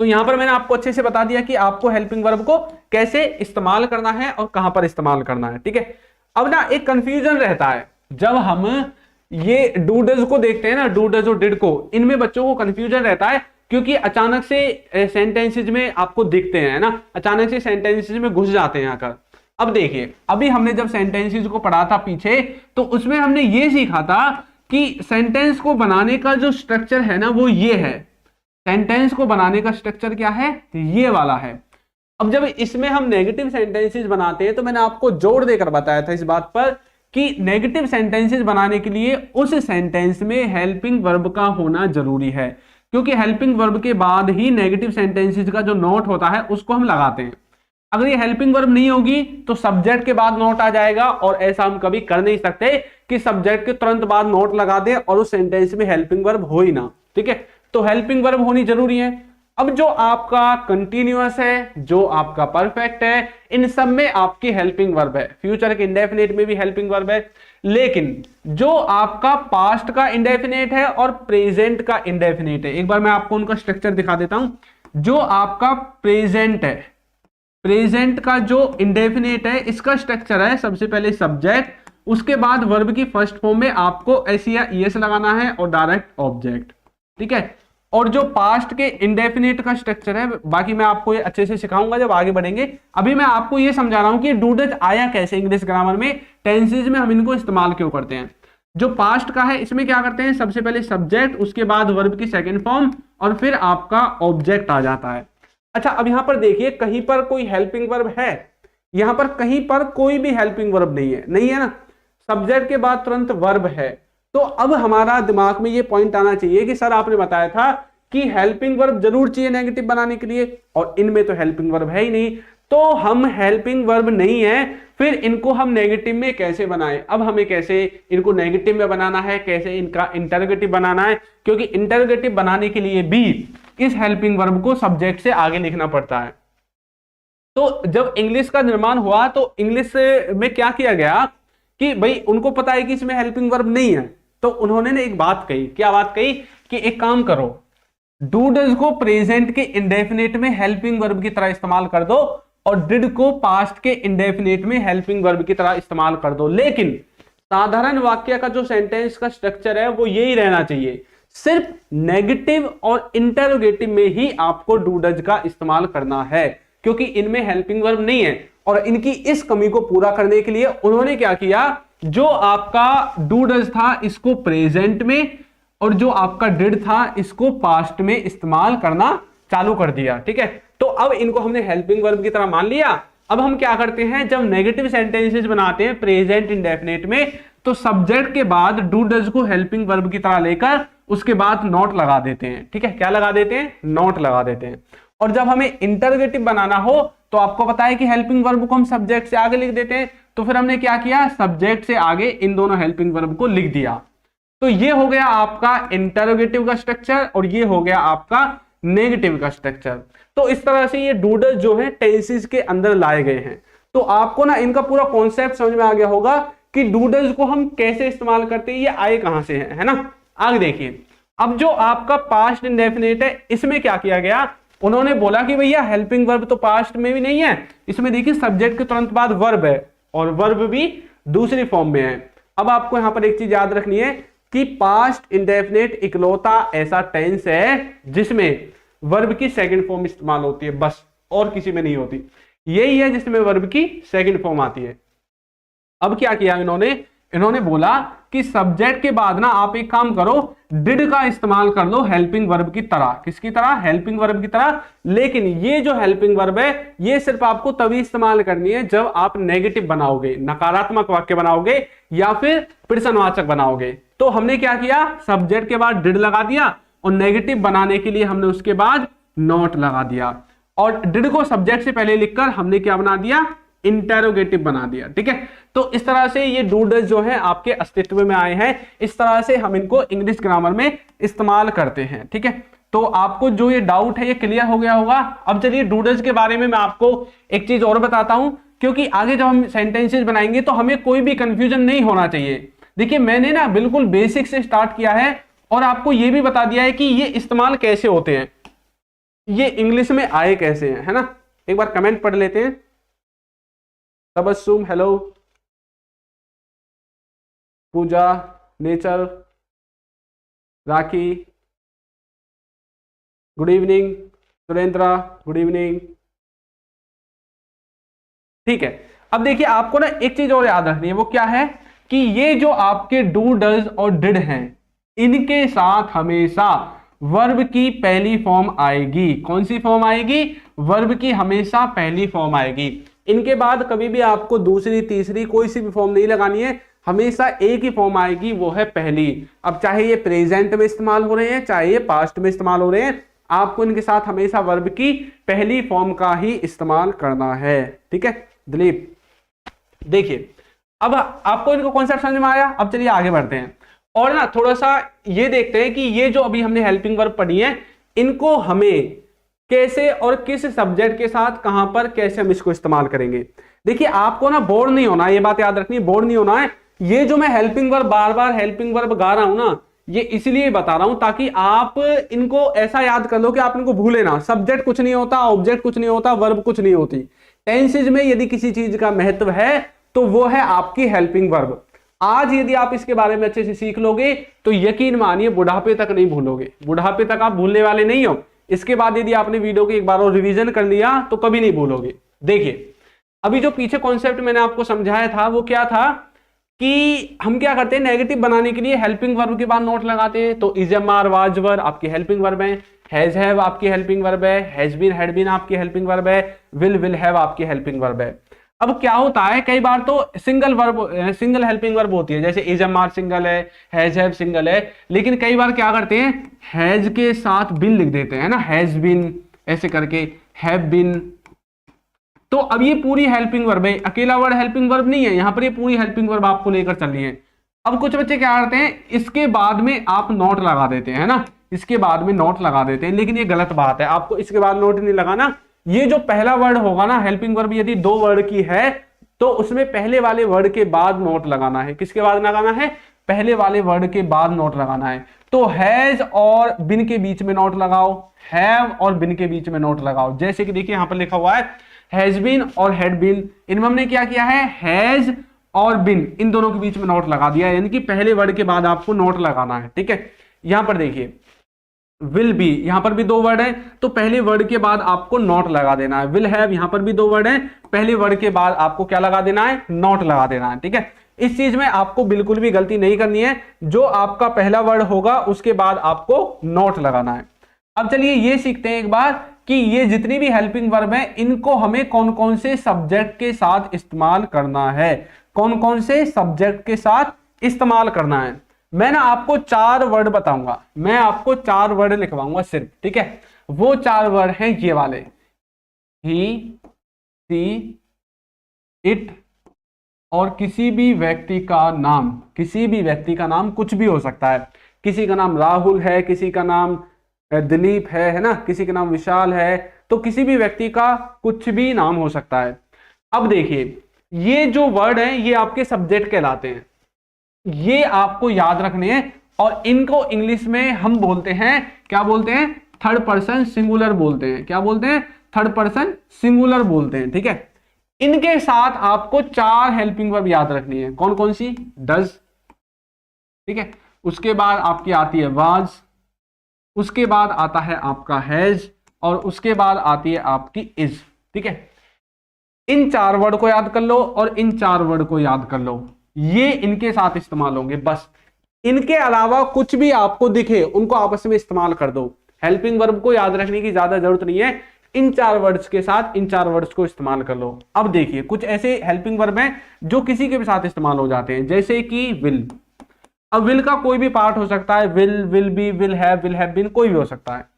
तो यहां पर मैंने आपको अच्छे से बता दिया कि आपको हेल्पिंग वर्ब को कैसे इस्तेमाल करना है और कहां पर इस्तेमाल करना है, ठीक है। अब ना एक कंफ्यूजन रहता है जब हम ये डू डज को देखते हैं ना, डू डज और डिड को, इनमें बच्चों को कंफ्यूजन रहता है क्योंकि अचानक से सेंटेंसेज में आपको दिखते हैं ना, अचानक से सेंटेंसेज में घुस जाते हैं आकर। अब देखिए अभी हमने जब सेंटेंसेज को पढ़ा था पीछे तो उसमें हमने ये सीखा था कि सेंटेंस को बनाने का जो स्ट्रक्चर है ना वो ये है। सेंटेंस को बनाने का स्ट्रक्चर क्या है, ये वाला है। अब जब इसमें हम नेगेटिव सेंटेंसेस बनाते हैं तो मैंने आपको जोड़ देकर बताया था इस बात पर कि नेगेटिव सेंटेंसेस बनाने के लिए उस सेंटेंस में हेल्पिंग वर्ब का होना जरूरी है। क्योंकि हेल्पिंग वर्ब के बाद ही नेगेटिव सेंटेंसेस का जो नोट होता है उसको हम लगाते हैं। अगर ये हेल्पिंग वर्ब नहीं होगी तो सब्जेक्ट के बाद नोट आ जाएगा, और ऐसा हम कभी कर नहीं सकते कि सब्जेक्ट के तुरंत बाद नोट लगा दें और उस सेंटेंस में हेल्पिंग वर्ब हो ही ना। ठीक है, तो हेल्पिंग वर्ब होनी जरूरी है। अब जो आपका कंटिन्यूअस है, जो आपका परफेक्ट है, इन सब में आपकी हेल्पिंग वर्ब है। फ्यूचर के इंडेफिनिट में भी हेल्पिंग वर्ब है, लेकिन जो आपका पास्ट का इंडेफिनिट है और प्रेजेंट का इंडेफिनिट है, एक बार मैं आपको उनका स्ट्रक्चर दिखा देता हूं। जो आपका प्रेजेंट है, प्रेजेंट का जो इंडेफिनिट है, इसका स्ट्रक्चर है सबसे पहले सब्जेक्ट, उसके बाद वर्ब की फर्स्ट फॉर्म में आपको एस या ईएस लगाना है और डायरेक्ट ऑब्जेक्ट। ठीक है, और जो पास्ट के इंडेफिनिट का स्ट्रक्चर है, बाकी मैं आपको ये अच्छे से सिखाऊंगा जब आगे बढ़ेंगे। अभी मैं आपको ये समझा रहा हूं कि डू डज आया कैसे इंग्लिश ग्रामर में, टेंसेज में हम इनको इस्तेमाल क्यों करते हैं। जो पास्ट का है इसमें क्या करते हैं, सबसे पहले सब्जेक्ट, उसके बाद वर्ब की सेकंड फॉर्म और फिर आपका ऑब्जेक्ट आ जाता है। अच्छा, अब यहां पर देखिए कहीं पर कोई हेल्पिंग वर्ब है, यहां पर कहीं पर कोई भी हेल्पिंग वर्ब नहीं है, नहीं है ना। सब्जेक्ट के बाद तुरंत वर्ब है, तो अब हमारा दिमाग में ये पॉइंट आना चाहिए कि सर आपने बताया था कि हेल्पिंग वर्ब जरूर चाहिए नेगेटिव बनाने के लिए, और इनमें तो हेल्पिंग वर्ब है ही नहीं, तो हम हेल्पिंग वर्ब नहीं है, फिर इनको हम नेगेटिव में कैसे बनाएं। अब हमें कैसे इनको नेगेटिव में बनाना है, कैसे इनका इंटरोगेटिव बनाना है, क्योंकि इंटरोगेटिव बनाने के लिए भी इस हेल्पिंग वर्ब को सब्जेक्ट से आगे लिखना पड़ता है। तो जब इंग्लिश का निर्माण हुआ तो इंग्लिश में क्या किया गया कि भाई उनको पता है कि इसमें हेल्पिंग वर्ब नहीं है, तो उन्होंने एक बात कही। क्या बात कही कि एक काम करो, डू डज को प्रेजेंट के इंडेफिनिट में हेल्पिंग वर्ब की तरह इस्तेमाल कर दो और डिड को पास्ट के इंडेफिनिट में हेल्पिंग वर्ब की तरह इस्तेमाल कर दो, लेकिन साधारण वाक्य का जो सेंटेंस का स्ट्रक्चर है वो यही रहना चाहिए। सिर्फ नेगेटिव और इंटरोगेटिव में ही आपको डू डज का इस्तेमाल करना है, क्योंकि इनमें हेल्पिंग वर्ब नहीं है। और इनकी इस कमी को पूरा करने के लिए उन्होंने क्या किया, जो आपका डू डज था इसको प्रेजेंट में और जो आपका डिड था इसको पास्ट में इस्तेमाल करना चालू कर दिया। ठीक है, तो अब इनको हमने हेल्पिंग वर्ब की तरह मान लिया। अब हम क्या करते हैं, जब नेगेटिव सेंटेंसेस बनाते हैं प्रेजेंट इंडेफिनिट में, तो सब्जेक्ट के बाद डू डज को हेल्पिंग वर्ब की तरह लेकर उसके बाद नॉट लगा देते हैं। ठीक है, क्या लगा देते हैं, नॉट लगा देते हैं। और जब हमें इंटरोगेटिव बनाना हो तो आपको पता है कि हेल्पिंग वर्ब को हम सब्जेक्ट से आगे लिख देते हैं, तो फिर हमने क्या किया, सब्जेक्ट से आगे इन दोनों हेल्पिंग वर्ब को लिख दिया। तो ये हो गया आपका इंटरोगेटिव का स्ट्रक्चर और ये हो गया आपका नेगेटिव का स्ट्रक्चर। तो इस तरह से ये डू डज जो है टेंसेस के अंदर लाए गए हैं। तो आपको ना इनका पूरा कॉन्सेप्ट समझ में आ गया होगा कि डू डज को हम कैसे इस्तेमाल करते हैं, ये आए कहां से है ना। आगे देखिए, अब जो आपका पास्ट इंडेफिनिट है इसमें क्या किया गया, उन्होंने बोला कि भैया हेल्पिंग वर्ब तो पास्ट में भी नहीं है, इसमें देखिए सब्जेक्ट के तुरंत बाद वर्ब है और वर्ब भी दूसरी फॉर्म में है। अब आपको यहां पर एक चीज याद रखनी है कि पास्ट इंडेफिनिट इकलौता ऐसा टेंस है जिसमें वर्ब की सेकंड फॉर्म इस्तेमाल होती है, बस, और किसी में नहीं होती। यही है जिसमें वर्ब की सेकंड फॉर्म आती है। अब क्या किया इन्होंने बोला कि सब्जेक्ट के बाद ना आप एक काम करो, डिड का इस्तेमाल कर लो हेल्पिंग वर्ब की तरह। किसकी तरह, हेल्पिंग वर्ब की तरह। लेकिन ये जो हेल्पिंग वर्ब है ये सिर्फ आपको तभी इस्तेमाल करनी है जब आप नेगेटिव बनाओगे, नकारात्मक वाक्य बनाओगे या फिर प्रश्नवाचक बनाओगे। तो हमने क्या किया, सब्जेक्ट के बाद डिड लगा दिया और नेगेटिव बनाने के लिए हमने उसके बाद नॉट लगा दिया, और डिड को सब्जेक्ट से पहले लिखकर हमने क्या बना दिया, इंटेरोगेटिव बना दिया। ठीक है, तो इस तरह से ये डू डज जो है आपके अस्तित्व में आए हैं। इस तरह से हम इनको इंग्लिश ग्रामर में इस्तेमाल करते हैं। ठीक है, तो आपको जो ये डाउट है ये क्लियर हो गया होगा। अब चलिए डू डज के बारे में मैं आपको एक चीज और बताता हूं, क्योंकि आगे जब हम सेंटेंसेस बनाएंगे तो हमें कोई भी कंफ्यूजन नहीं होना चाहिए। देखिए मैंने ना बिल्कुल बेसिक से स्टार्ट किया है और आपको ये भी बता दिया है कि ये इस्तेमाल कैसे होते हैं, ये इंग्लिश में आए कैसे हैं, है ना। एक बार कमेंट पढ़ लेते हैं। Tabassum hello, Pooja, Nature, Rakhi good evening, Surendra good evening. ठीक है, अब देखिए आपको ना एक चीज और याद रखनी है, वो क्या है कि ये जो आपके डू डज और डिड हैं इनके साथ हमेशा वर्ब की पहली फॉर्म आएगी। कौन सी फॉर्म आएगी, वर्ब की हमेशा पहली फॉर्म आएगी। इनके बाद कभी भी आपको दूसरी तीसरी कोई सी भी फॉर्म नहीं लगानी है, हमेशा एक ही फॉर्म आएगी, वो है पहली। अब चाहे ये प्रेजेंट में इस्तेमाल हो रहे हैं, चाहे ये पास्ट में इस्तेमाल हो रहे हैं, आपको इनके साथ हमेशा वर्ब की पहली फॉर्म का ही इस्तेमाल करना है। ठीक है दिलीप, देखिए अब आपको इनको कॉन्सेप्ट समझ में आया। अब चलिए आगे बढ़ते हैं और ना थोड़ा सा ये देखते हैं कि ये जो अभी हमने हेल्पिंग वर्ब पढ़ी है, इनको हमें कैसे और किस सब्जेक्ट के साथ कहां पर कैसे हम इसको इस्तेमाल करेंगे। देखिए आपको ना बोर नहीं होना, ये बात याद रखनी है, बोर नहीं होना है। ये जो मैं हेल्पिंग वर्ब बार बार हेल्पिंग वर्ब गा रहा हूं ना, ये इसलिए बता रहा हूं ताकि आप इनको ऐसा याद कर लो कि आप इनको भूले ना। सब्जेक्ट कुछ नहीं होता, ऑब्जेक्ट कुछ नहीं होता, वर्ब कुछ नहीं होती। टेंसेज में यदि किसी चीज का महत्व है तो वो है आपकी हेल्पिंग वर्ब। आज यदि आप इसके बारे में अच्छे से सीख लोगे तो यकीन मानिए बुढ़ापे तक नहीं भूलोगे, बुढ़ापे तक आप भूलने वाले नहीं हो। इसके बाद यदि आपने वीडियो को एक बार और रिवीजन कर लिया तो कभी नहीं भूलोगे। देखिए अभी जो पीछे कॉन्सेप्ट मैंने आपको समझाया था वो क्या था कि हम क्या करते हैं, नेगेटिव बनाने के लिए हेल्पिंग वर्ब के बाद नोट लगाते हैं। तो इज, एम, आर, वाज, वर आपकी हेल्पिंग वर्ब है, हैज, हैव आपकी हेल्पिंग वर्ब है, हैज बीन, हैड बीन आपकी हेल्पिंग वर्ब है, विल हैव आपकी हेल्पिंग वर्ब है। अब क्या होता है, कई बार तो single verb, single helping verb होती है, जैसे इज, एम, आर सिंगल है, हैज, हैव सिंगल है, लेकिन कई बार क्या करते हैं हैज के साथ बिन लिख देते हैं ना, हैज बिन ऐसे करके, हैव बिन। तो अब ये पूरी हेल्पिंग वर्ब है, अकेला वर्ड हेल्पिंग वर्ब नहीं है, यहां पर ये पूरी हेल्पिंग वर्ब आपको लेकर चलनी है। अब कुछ बच्चे क्या करते हैं, इसके बाद में आप नोट लगा देते हैं ना, इसके बाद में नोट लगा देते हैं, लेकिन ये गलत बात है। आपको इसके बाद नोट नहीं लगाना। ये जो पहला वर्ड होगा ना, हेल्पिंग वर्ब यदि 2 वर्ड की है तो उसमें पहले वाले वर्ड के बाद नोट लगाना है। किसके बाद लगाना है, पहले वाले वर्ड के बाद नोट लगाना है। तो हैज और बिन के बीच में नोट लगाओ, हैव और बिन के बीच में नोट लगाओ। जैसे कि देखिए यहां पर लिखा हुआ है हैज बीन और हैड बीन, इनमें हमने क्या किया है, हैज और बिन इन दोनों के बीच में नोट लगा दिया, यानी कि पहले वर्ड के बाद आपको नोट लगाना है। ठीक है, यहां पर देखिए विल बी, यहां पर भी 2 वर्ड है तो पहले वर्ड के बाद आपको नोट लगा देना है। विल हैव, यहां पर भी 2 वर्ड है, पहले वर्ड के बाद आपको क्या लगा देना है, नोट लगा देना है। ठीक है, इस चीज में आपको बिल्कुल भी गलती नहीं करनी है, जो आपका पहला वर्ड होगा उसके बाद आपको नोट लगाना है। अब चलिए ये सीखते हैं एक बार कि ये जितनी भी हेल्पिंग वर्ब है इनको हमें कौन कौन से सब्जेक्ट के साथ इस्तेमाल करना है, कौन कौन से सब्जेक्ट के साथ इस्तेमाल करना है। मैं ना आपको 4 वर्ड बताऊंगा, मैं आपको 4 वर्ड लिखवाऊंगा सिर्फ। ठीक है, वो 4 वर्ड हैं ये वाले, ही, सी, इट और किसी भी व्यक्ति का नाम। किसी भी व्यक्ति का नाम कुछ भी हो सकता है, किसी का नाम राहुल है, किसी का नाम दिलीप है ना, किसी का नाम विशाल है, तो किसी भी व्यक्ति का कुछ भी नाम हो सकता है। अब देखिए ये जो वर्ड हैं ये आपके सब्जेक्ट कहलाते हैं, ये आपको याद रखने हैं और इनको इंग्लिश में हम बोलते हैं, क्या बोलते हैं, थर्ड पर्सन सिंगुलर बोलते हैं। क्या बोलते हैं, थर्ड पर्सन सिंगुलर बोलते हैं। ठीक है, इनके साथ आपको 4 हेल्पिंग वर्ब याद रखनी है। कौन कौन सी, डज, ठीक है, उसके बाद आपकी आती है वाज, उसके बाद आता है आपका हैज और उसके बाद आती है आपकी इज। ठीक है, इन 4 वर्ड को याद कर लो और इन 4 वर्ड को याद कर लो, ये इनके साथ इस्तेमाल होंगे बस। इनके अलावा कुछ भी आपको दिखे उनको आपस में इस्तेमाल कर दो, हेल्पिंग वर्ब को याद रखने की ज्यादा जरूरत नहीं है। इन 4 वर्ड्स के साथ इन 4 वर्ड्स को इस्तेमाल कर लो। अब देखिए कुछ ऐसे हेल्पिंग वर्ब हैं जो किसी के भी साथ इस्तेमाल हो जाते हैं, जैसे कि विल। अब विल का कोई भी पार्ट हो सकता है, will, will be, will have been, कोई भी हो सकता है।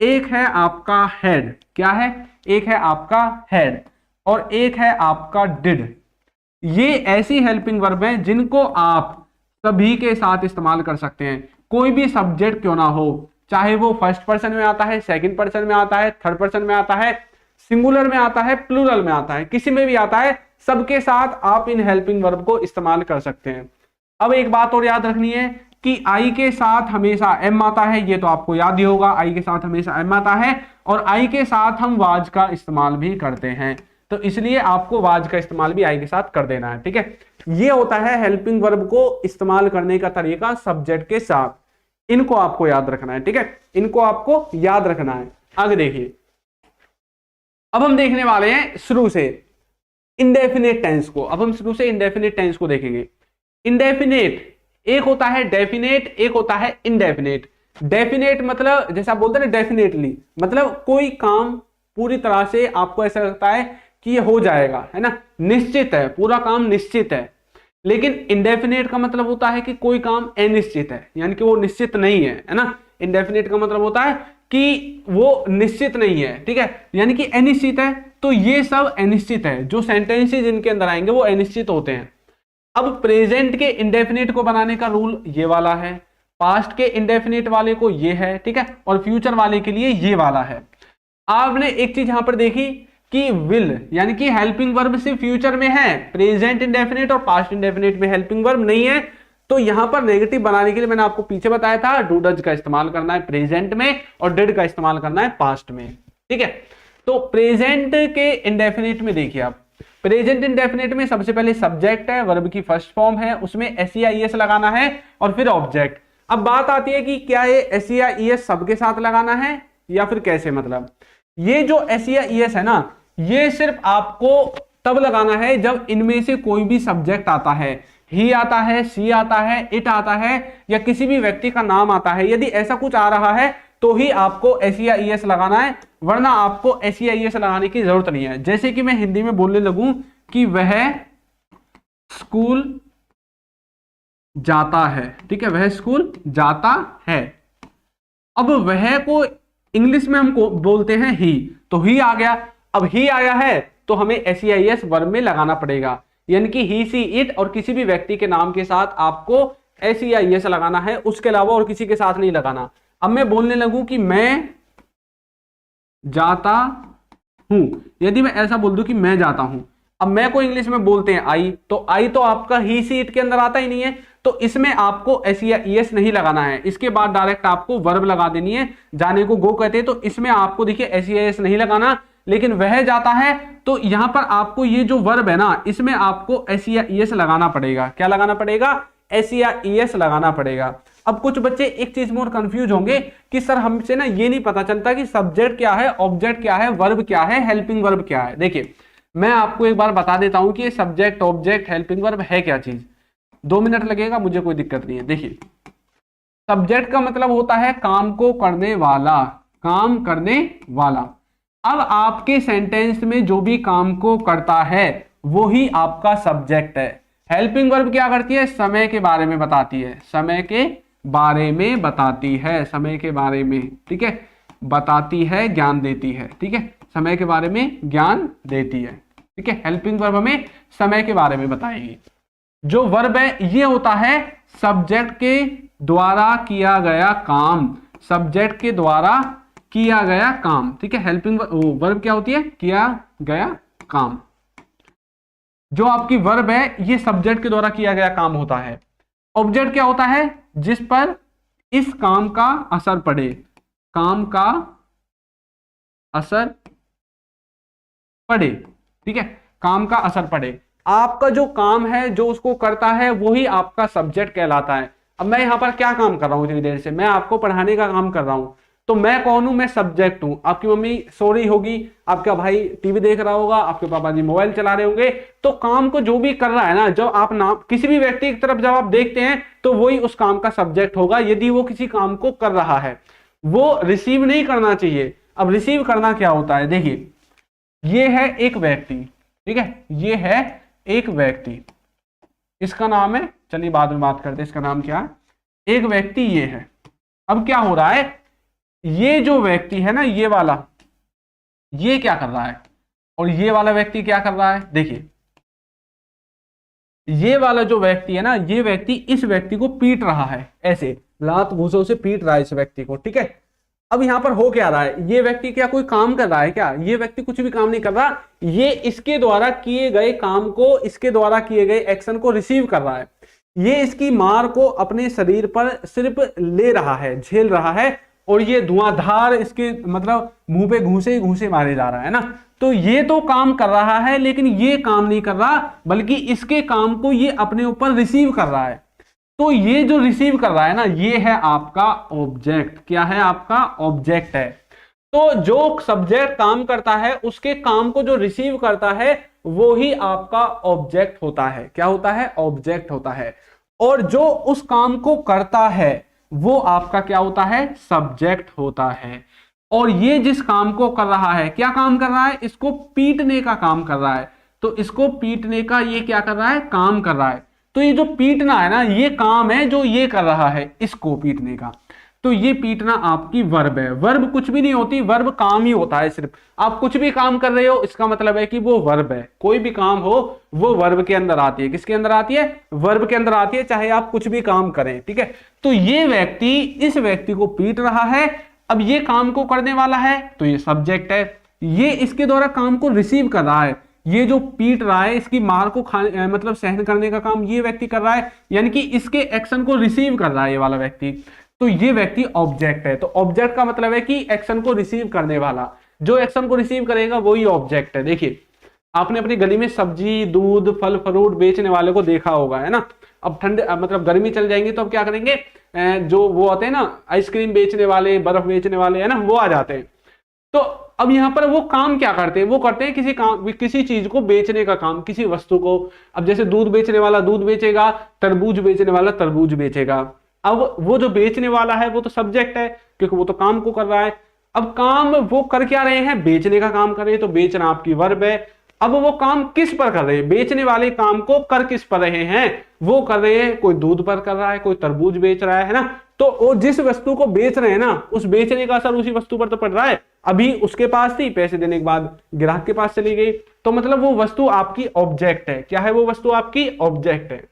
एक है आपका हेड, क्या है, एक है आपका हेड और एक है आपका डिड। ये ऐसी हेल्पिंग वर्ब हैं जिनको आप सभी के साथ इस्तेमाल कर सकते हैं, कोई भी सब्जेक्ट क्यों ना हो, चाहे वो फर्स्ट पर्सन में आता है, सेकंड पर्सन में आता है, थर्ड पर्सन में आता है, सिंगुलर में आता है, प्लूरल में आता है, किसी में भी आता है, सबके साथ आप इन हेल्पिंग वर्ब को इस्तेमाल कर सकते हैं। अब एक बात और याद रखनी है कि आई के साथ हमेशा एम आता है, ये तो आपको याद ही होगा, आई के साथ हमेशा एम आता है और आई के साथ हम वाज का इस्तेमाल भी करते हैं, तो इसलिए आपको वाज का इस्तेमाल भी आई के साथ कर देना है। ठीक है, ये होता है हेल्पिंग वर्ब को इस्तेमाल करने का तरीका सब्जेक्ट के साथ, इनको आपको याद रखना है। ठीक है, इनको आपको याद रखना है। आगे देखिए, अब हम देखने वाले हैं शुरू से इंडेफिनेट टेंस को। अब हम शुरू से इंडेफिनेट टेंस को देखेंगे। इंडेफिनेट एक होता है डेफिनेट, एक होता है इनडेफिनेट। डेफिनेट मतलब जैसे आप बोलते हैं ना डेफिनेटली, मतलब कोई काम पूरी तरह से आपको ऐसा लगता है कि ये हो जाएगा, है ना, निश्चित है, पूरा काम निश्चित है। लेकिन इंडेफिनेट का मतलब होता है कि कोई काम अनिश्चित है, यानी कि वो निश्चित नहीं है ना। इंडेफिनेट का मतलब होता है कि वो निश्चित नहीं है, ठीक है, यानी कि अनिश्चित है। तो ये सब अनिश्चित है, जो सेंटेंसेस इनके अंदर आएंगे वो अनिश्चित होते हैं। अब प्रेजेंट के इंडेफिनिट को बनाने का रूल ये वाला है, पास्ट के इंडेफिनिट वाले को ये है, ठीक है, और फ्यूचर वाले के लिए ये वाला है। आपने एक चीज यहां पर देखी कि विल यानी कि हेल्पिंग वर्ब सिर्फ फ्यूचर में है, प्रेजेंट इंडेफिनिट और पास्ट इंडेफिनिट में हेल्पिंग वर्ब नहीं है। तो यहां पर नेगेटिव बनाने के लिए मैंने आपको पीछे बताया था, डू डज का इस्तेमाल करना है प्रेजेंट में और डिड का इस्तेमाल करना है पास्ट में, ठीक है। तो प्रेजेंट के इंडेफिनिट में देखिए आप, प्रेजेंट इंडेफिनिट में सबसे पहले सब्जेक्ट है, वर्ब की फर्स्ट फॉर्म है, उसमें एस लगाना है और फिर ऑब्जेक्ट। अब बात आती है कि क्या ये एस सबके साथ लगाना है या फिर कैसे, मतलब ये जो एस है ना, ये सिर्फ आपको तब लगाना है जब इनमें से कोई भी सब्जेक्ट आता है, ही आता है, सी आता है, इट आता है या किसी भी व्यक्ति का नाम आता है। यदि ऐसा कुछ आ रहा है तो ही आपको एस लगाना है, वरना आपको एस लगाने की जरूरत नहीं है। जैसे कि मैं हिंदी में बोलने लगूं कि वह स्कूल जाता है, ठीक है, वह स्कूल जाता है। अब वह को इंग्लिश में हमको बोलते हैं ही, तो ही आ गया। अब ही आया है तो हमें एस वर्ब में लगाना पड़ेगा, यानी कि ही, सी, इट और किसी भी व्यक्ति के नाम के साथ आपको एस लगाना है, उसके अलावा और किसी के साथ नहीं लगाना। अब मैं बोलने लगूं कि मैं जाता हूं, यदि मैं ऐसा बोल दूं कि मैं जाता हूं, अब मैं को इंग्लिश में बोलते हैं आई, तो आई तो आपका ही, सी, इट के अंदर आता ही नहीं है, तो इसमें आपको एस नहीं लगाना है, इसके बाद डायरेक्ट आपको वर्ब लगा देनी है। जाने को गो कहते हैं, तो इसमें आपको देखिए एस नहीं लगाना। लेकिन वह जाता है तो यहां पर आपको ये जो वर्ब है ना, इसमें आपको एस लगाना पड़ेगा। क्या लगाना पड़ेगा? एस लगाना पड़ेगा। अब कुछ बच्चे एक चीज में और कंफ्यूज होंगे कि सर हमसे ना ये नहीं पता चलता कि सब्जेक्ट क्या है, ऑब्जेक्ट क्या है, वर्ब क्या है, हेल्पिंग वर्ब क्या है। देखिए मैं आपको एक बार बता देता हूं कि सब्जेक्ट, ऑब्जेक्ट, हेल्पिंग वर्ब है क्या चीज। 2 मिनट लगेगा, मुझे कोई दिक्कत नहीं है। देखिए सब्जेक्ट का मतलब होता है काम को करने वाला, काम करने वाला। अब आपके सेंटेंस में जो भी काम को करता है वो ही आपका सब्जेक्ट है। हेल्पिंग वर्ब क्या करती है? समय के बारे में बताती है, समय के बारे में बताती है, समय के बारे में, ठीक है, बताती है, ज्ञान देती है, ठीक है, समय के बारे में ज्ञान देती है, ठीक है। हेल्पिंग वर्ब हमें समय के बारे में बताएगी। जो वर्ब है ये होता है सब्जेक्ट के द्वारा किया गया काम, सब्जेक्ट के द्वारा किया गया काम, ठीक है। हेल्पिंग वर्ब क्या होती है? किया गया काम। जो आपकी वर्ब है ये सब्जेक्ट के द्वारा किया गया काम होता है। ऑब्जेक्ट क्या होता है? जिस पर इस काम का असर पड़े, काम का असर पड़े, ठीक है, काम का असर पड़े। आपका जो काम है, जो उसको करता है, वही आपका सब्जेक्ट कहलाता है। अब मैं यहां पर क्या काम कर रहा हूं इतनी देर से? मैं आपको पढ़ाने का काम कर रहा हूं, तो मैं कौन हूं? मैं सब्जेक्ट हूं। आपकी मम्मी सो रही होगी, आपका भाई टीवी देख रहा होगा, आपके पापा जी मोबाइल चला रहे होंगे। तो काम को जो भी कर रहा है ना, जब आप नाम किसी भी व्यक्ति की तरफ जब आप देखते हैं तो वही उस काम का सब्जेक्ट होगा। यदि वो किसी काम को कर रहा है, वो रिसीव नहीं करना चाहिए। अब रिसीव करना क्या होता है? देखिए ये है एक व्यक्ति, ठीक है, ये है एक व्यक्ति, इसका नाम है, चलिए बाद में बात करते हैं इसका नाम क्या है। एक व्यक्ति ये है। अब क्या हो रहा है? ये जो व्यक्ति है ना, ये वाला, ये क्या कर रहा है और ये वाला व्यक्ति क्या कर रहा है? देखिए ये वाला जो व्यक्ति है ना, ये व्यक्ति इस व्यक्ति को पीट रहा है, ऐसे लात घूंसों से पीट रहा है इस व्यक्ति को, ठीक है। अब यहां पर हो क्या रहा है? ये व्यक्ति क्या कोई काम कर रहा है क्या? ये व्यक्ति कुछ भी काम नहीं कर रहा, ये इसके द्वारा किए गए काम को, इसके द्वारा किए गए एक्शन को रिसीव कर रहा है। ये इसकी मार को अपने शरीर पर सिर्फ ले रहा है, झेल रहा है, और ये धुआंधार इसके मतलब मुंह पे घूंसे घूंसे मारे जा रहा है ना। तो ये तो काम कर रहा है, लेकिन ये काम नहीं कर रहा, बल्कि इसके काम को ये अपने ऊपर रिसीव कर रहा है। तो ये जो रिसीव कर रहा है ना, ये है आपका ऑब्जेक्ट। क्या है? आपका ऑब्जेक्ट है। तो जो सब्जेक्ट काम करता है, उसके काम को जो रिसीव करता है, वो ही आपका ऑब्जेक्ट होता है। क्या होता है? ऑब्जेक्ट होता है। और जो उस काम को करता है वो आपका क्या होता है? सब्जेक्ट होता है। और ये जिस काम को कर रहा है, क्या काम कर रहा है? इसको पीटने का काम कर रहा है। तो इसको पीटने का ये क्या कर रहा है? काम कर रहा है। तो ये जो पीटना है ना, ये काम है जो ये कर रहा है इसको पीटने का। तो ये पीटना आपकी वर्ब है। वर्ब कुछ भी नहीं होती, वर्ब काम ही होता है सिर्फ। आप कुछ भी काम कर रहे हो इसका मतलब है कि वो वर्ब है। कोई भी काम हो वो वर्ब के अंदर आती है। किसके अंदर आती है? वर्ब के अंदर आती है, चाहे आप कुछ भी काम करें, ठीक है। तो ये व्यक्ति इस व्यक्ति को पीट रहा है। अब ये काम को करने वाला है तो ये सब्जेक्ट है। ये इसके द्वारा काम को रिसीव कर रहा है। ये जो पीट रहा है इसकी मार को मतलब सहन करने का काम ये व्यक्ति कर रहा है, यानी कि इसके एक्शन को रिसीव कर रहा है ये वाला व्यक्ति। तो ये व्यक्ति ऑब्जेक्ट है। तो ऑब्जेक्ट का मतलब है कि एक्शन को रिसीव करने वाला, जो एक्शन को रिसीव करेगा वही ऑब्जेक्ट है। देखिए, आपने अपनी गली में सब्जी, दूध, फल फ्रूट बेचने वाले को देखा होगा, है ना। अब ठंड मतलब गर्मी चल जाएंगी तो अब क्या करेंगे, जो वो होते हैं ना आइसक्रीम बेचने वाले, बर्फ बेचने वाले, है ना, वो आ जाते हैं। तो अब यहां पर वो काम क्या करते हैं? वो करते हैं किसी चीज को बेचने का काम, किसी वस्तु को। अब जैसे दूध बेचने वाला दूध बेचेगा, तरबूज बेचने वाला तरबूज बेचेगा। अब वो जो बेचने वाला है वो तो सब्जेक्ट है, क्योंकि वो तो काम को कर रहा है। अब काम वो कर क्या रहे हैं? बेचने का काम कर रहे हैं, तो बेचना आपकी वर्ब है। अब वो काम किस पर कर रहे हैं? बेचने वाले काम को कर किस पर रहे हैं? वो कर रहे हैं, कोई दूध पर कर रहा है, कोई तरबूज बेच रहा है ना। तो वो जिस वस्तु को बेच रहे हैं ना, उस बेचने का असर उसी वस्तु पर तो पड़ रहा है। अभी उसके पास थी, पैसे देने के बाद ग्राहक के पास चली गई, तो मतलब वो वस्तु आपकी ऑब्जेक्ट है। क्या है वो वस्तु? आपकी ऑब्जेक्ट है।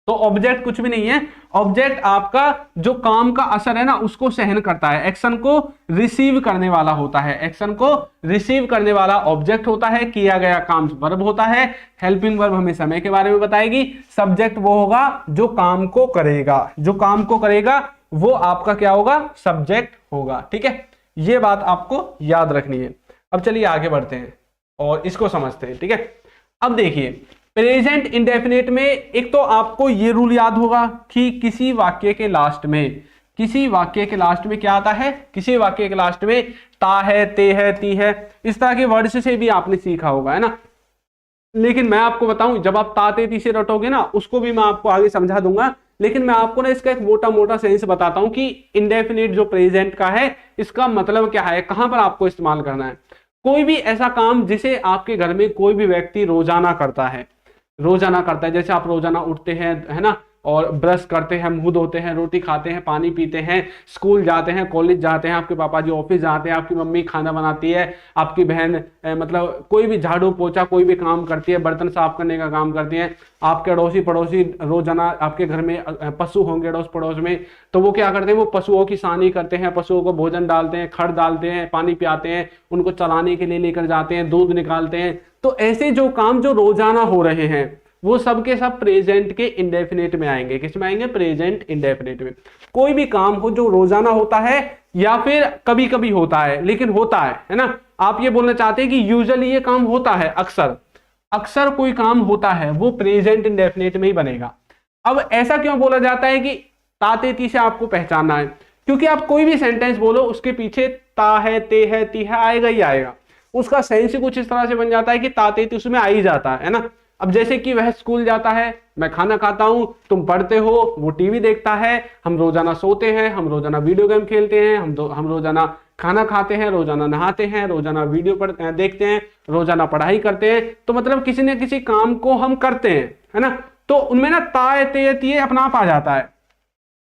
तो ऑब्जेक्ट कुछ भी नहीं है। ऑब्जेक्ट आपका जो काम का असर है ना उसको सहन करता है, एक्शन को रिसीव करने वाला होता है। एक्शन को रिसीव करने वाला ऑब्जेक्ट होता है। किया गया काम वर्ब होता है। हेल्पिंग वर्ब हमें समय के बारे में बताएगी। सब्जेक्ट वो होगा जो काम को करेगा, जो काम को करेगा वो आपका क्या होगा? सब्जेक्ट होगा, ठीक है। ये बात आपको याद रखनी है। अब चलिए आगे बढ़ते हैं और इसको समझते हैं, ठीक है। अब देखिए, प्रेजेंट इंडेफिनिट में एक तो आपको ये रूल याद होगा कि किसी वाक्य के लास्ट में क्या आता है? किसी वाक्य के लास्ट में ता है, ते है, ती है, इस तरह के वर्ड से भी आपने सीखा होगा, है ना। लेकिन मैं आपको बताऊं, जब आप ता ते ती से रटोगे ना, उसको भी मैं आपको आगे समझा दूंगा। लेकिन मैं आपको ना इसका एक मोटा मोटा सेंस बताता हूं कि इंडेफिनिट जो प्रेजेंट का है इसका मतलब क्या है, कहां पर आपको इस्तेमाल करना है। कोई भी ऐसा काम जिसे आपके घर में कोई भी व्यक्ति रोजाना करता है, जैसे आप रोजाना उठते हैं, है ना, और ब्रश करते हैं, मुंह धोते हैं, रोटी खाते हैं, पानी पीते हैं, स्कूल जाते हैं, कॉलेज जाते हैं, आपके पापा जी ऑफिस जाते हैं, आपकी मम्मी खाना बनाती है, आपकी बहन मतलब कोई भी झाड़ू पोछा कोई भी काम करती है, बर्तन साफ करने का काम करती है। आपके अड़ोसी पड़ोसी रोजाना आपके घर में पशु होंगे अड़ोस पड़ोस में, तो वो क्या करते हैं? वो पशुओं की सानी करते हैं, पशुओं को भोजन डालते हैं, खड़ डालते हैं, पानी पियाते हैं, उनको चलाने के लिए लेकर जाते हैं, दूध निकालते हैं। तो ऐसे जो काम जो रोजाना हो रहे हैं वो सब के सब प्रेजेंट के इंडेफिनिट में आएंगे। किस में आएंगे? प्रेजेंट इंडेफिनिट में। कोई भी काम हो जो रोजाना होता है या फिर कभी कभी होता है, लेकिन होता है ना। आप ये बोलना चाहते हैं कि यूजुअली ये काम होता है, अक्सर कोई काम होता है, वो प्रेजेंट इंडेफिनिट में ही बनेगा। अब ऐसा क्यों बोला जाता है कि ताते ती से आपको पहचानना है? क्योंकि आप कोई भी सेंटेंस बोलो उसके पीछे ता है, ते है, ती है आएगा ही आएगा। उसका सेंस कुछ इस तरह से बन जाता है कि ताते ती उसमें आ ही जाता है ना। अब जैसे कि वह स्कूल जाता है, मैं खाना खाता हूं, तुम पढ़ते हो, वो टीवी देखता है, हम रोजाना सोते हैं, हम रोजाना वीडियो गेम खेलते हैं, हम रोजाना खाना खाते हैं, रोजाना नहाते हैं, रोजाना वीडियो देखते हैं, रोजाना पढ़ाई करते हैं। तो मतलब किसी न किसी काम को हम करते हैं, है ना। तो उनमें ना ताए ते तिये अपना आप आ जाता है।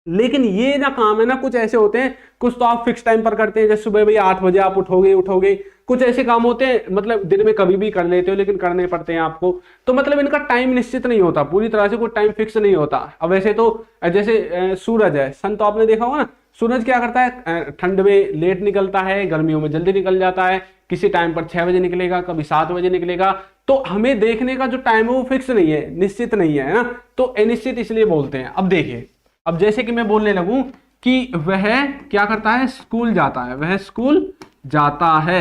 लेकिन ये ना काम है ना, कुछ ऐसे होते हैं, कुछ तो आप फिक्स टाइम पर करते हैं, जैसे सुबह भाई 8 बजे आप उठोगे। कुछ ऐसे काम होते हैं मतलब दिन में कभी भी कर लेते हो लेकिन करने पड़ते हैं आपको। तो मतलब इनका टाइम निश्चित नहीं होता, पूरी तरह से कोई टाइम फिक्स नहीं होता। अब वैसे तो जैसे सूरज है, सन तो आपने देखा होगा ना, सूरज क्या करता है? ठंड में लेट निकलता है, गर्मियों में जल्दी निकल जाता है। किसी टाइम पर 6 बजे निकलेगा, कभी 7 बजे निकलेगा। तो हमें देखने का जो टाइम है वो फिक्स नहीं है, निश्चित नहीं है ना। तो अनिश्चित इसलिए बोलते हैं। अब देखिए, अब जैसे कि मैं बोलने लगूं कि वह क्या करता है? स्कूल जाता है, वह स्कूल जाता है,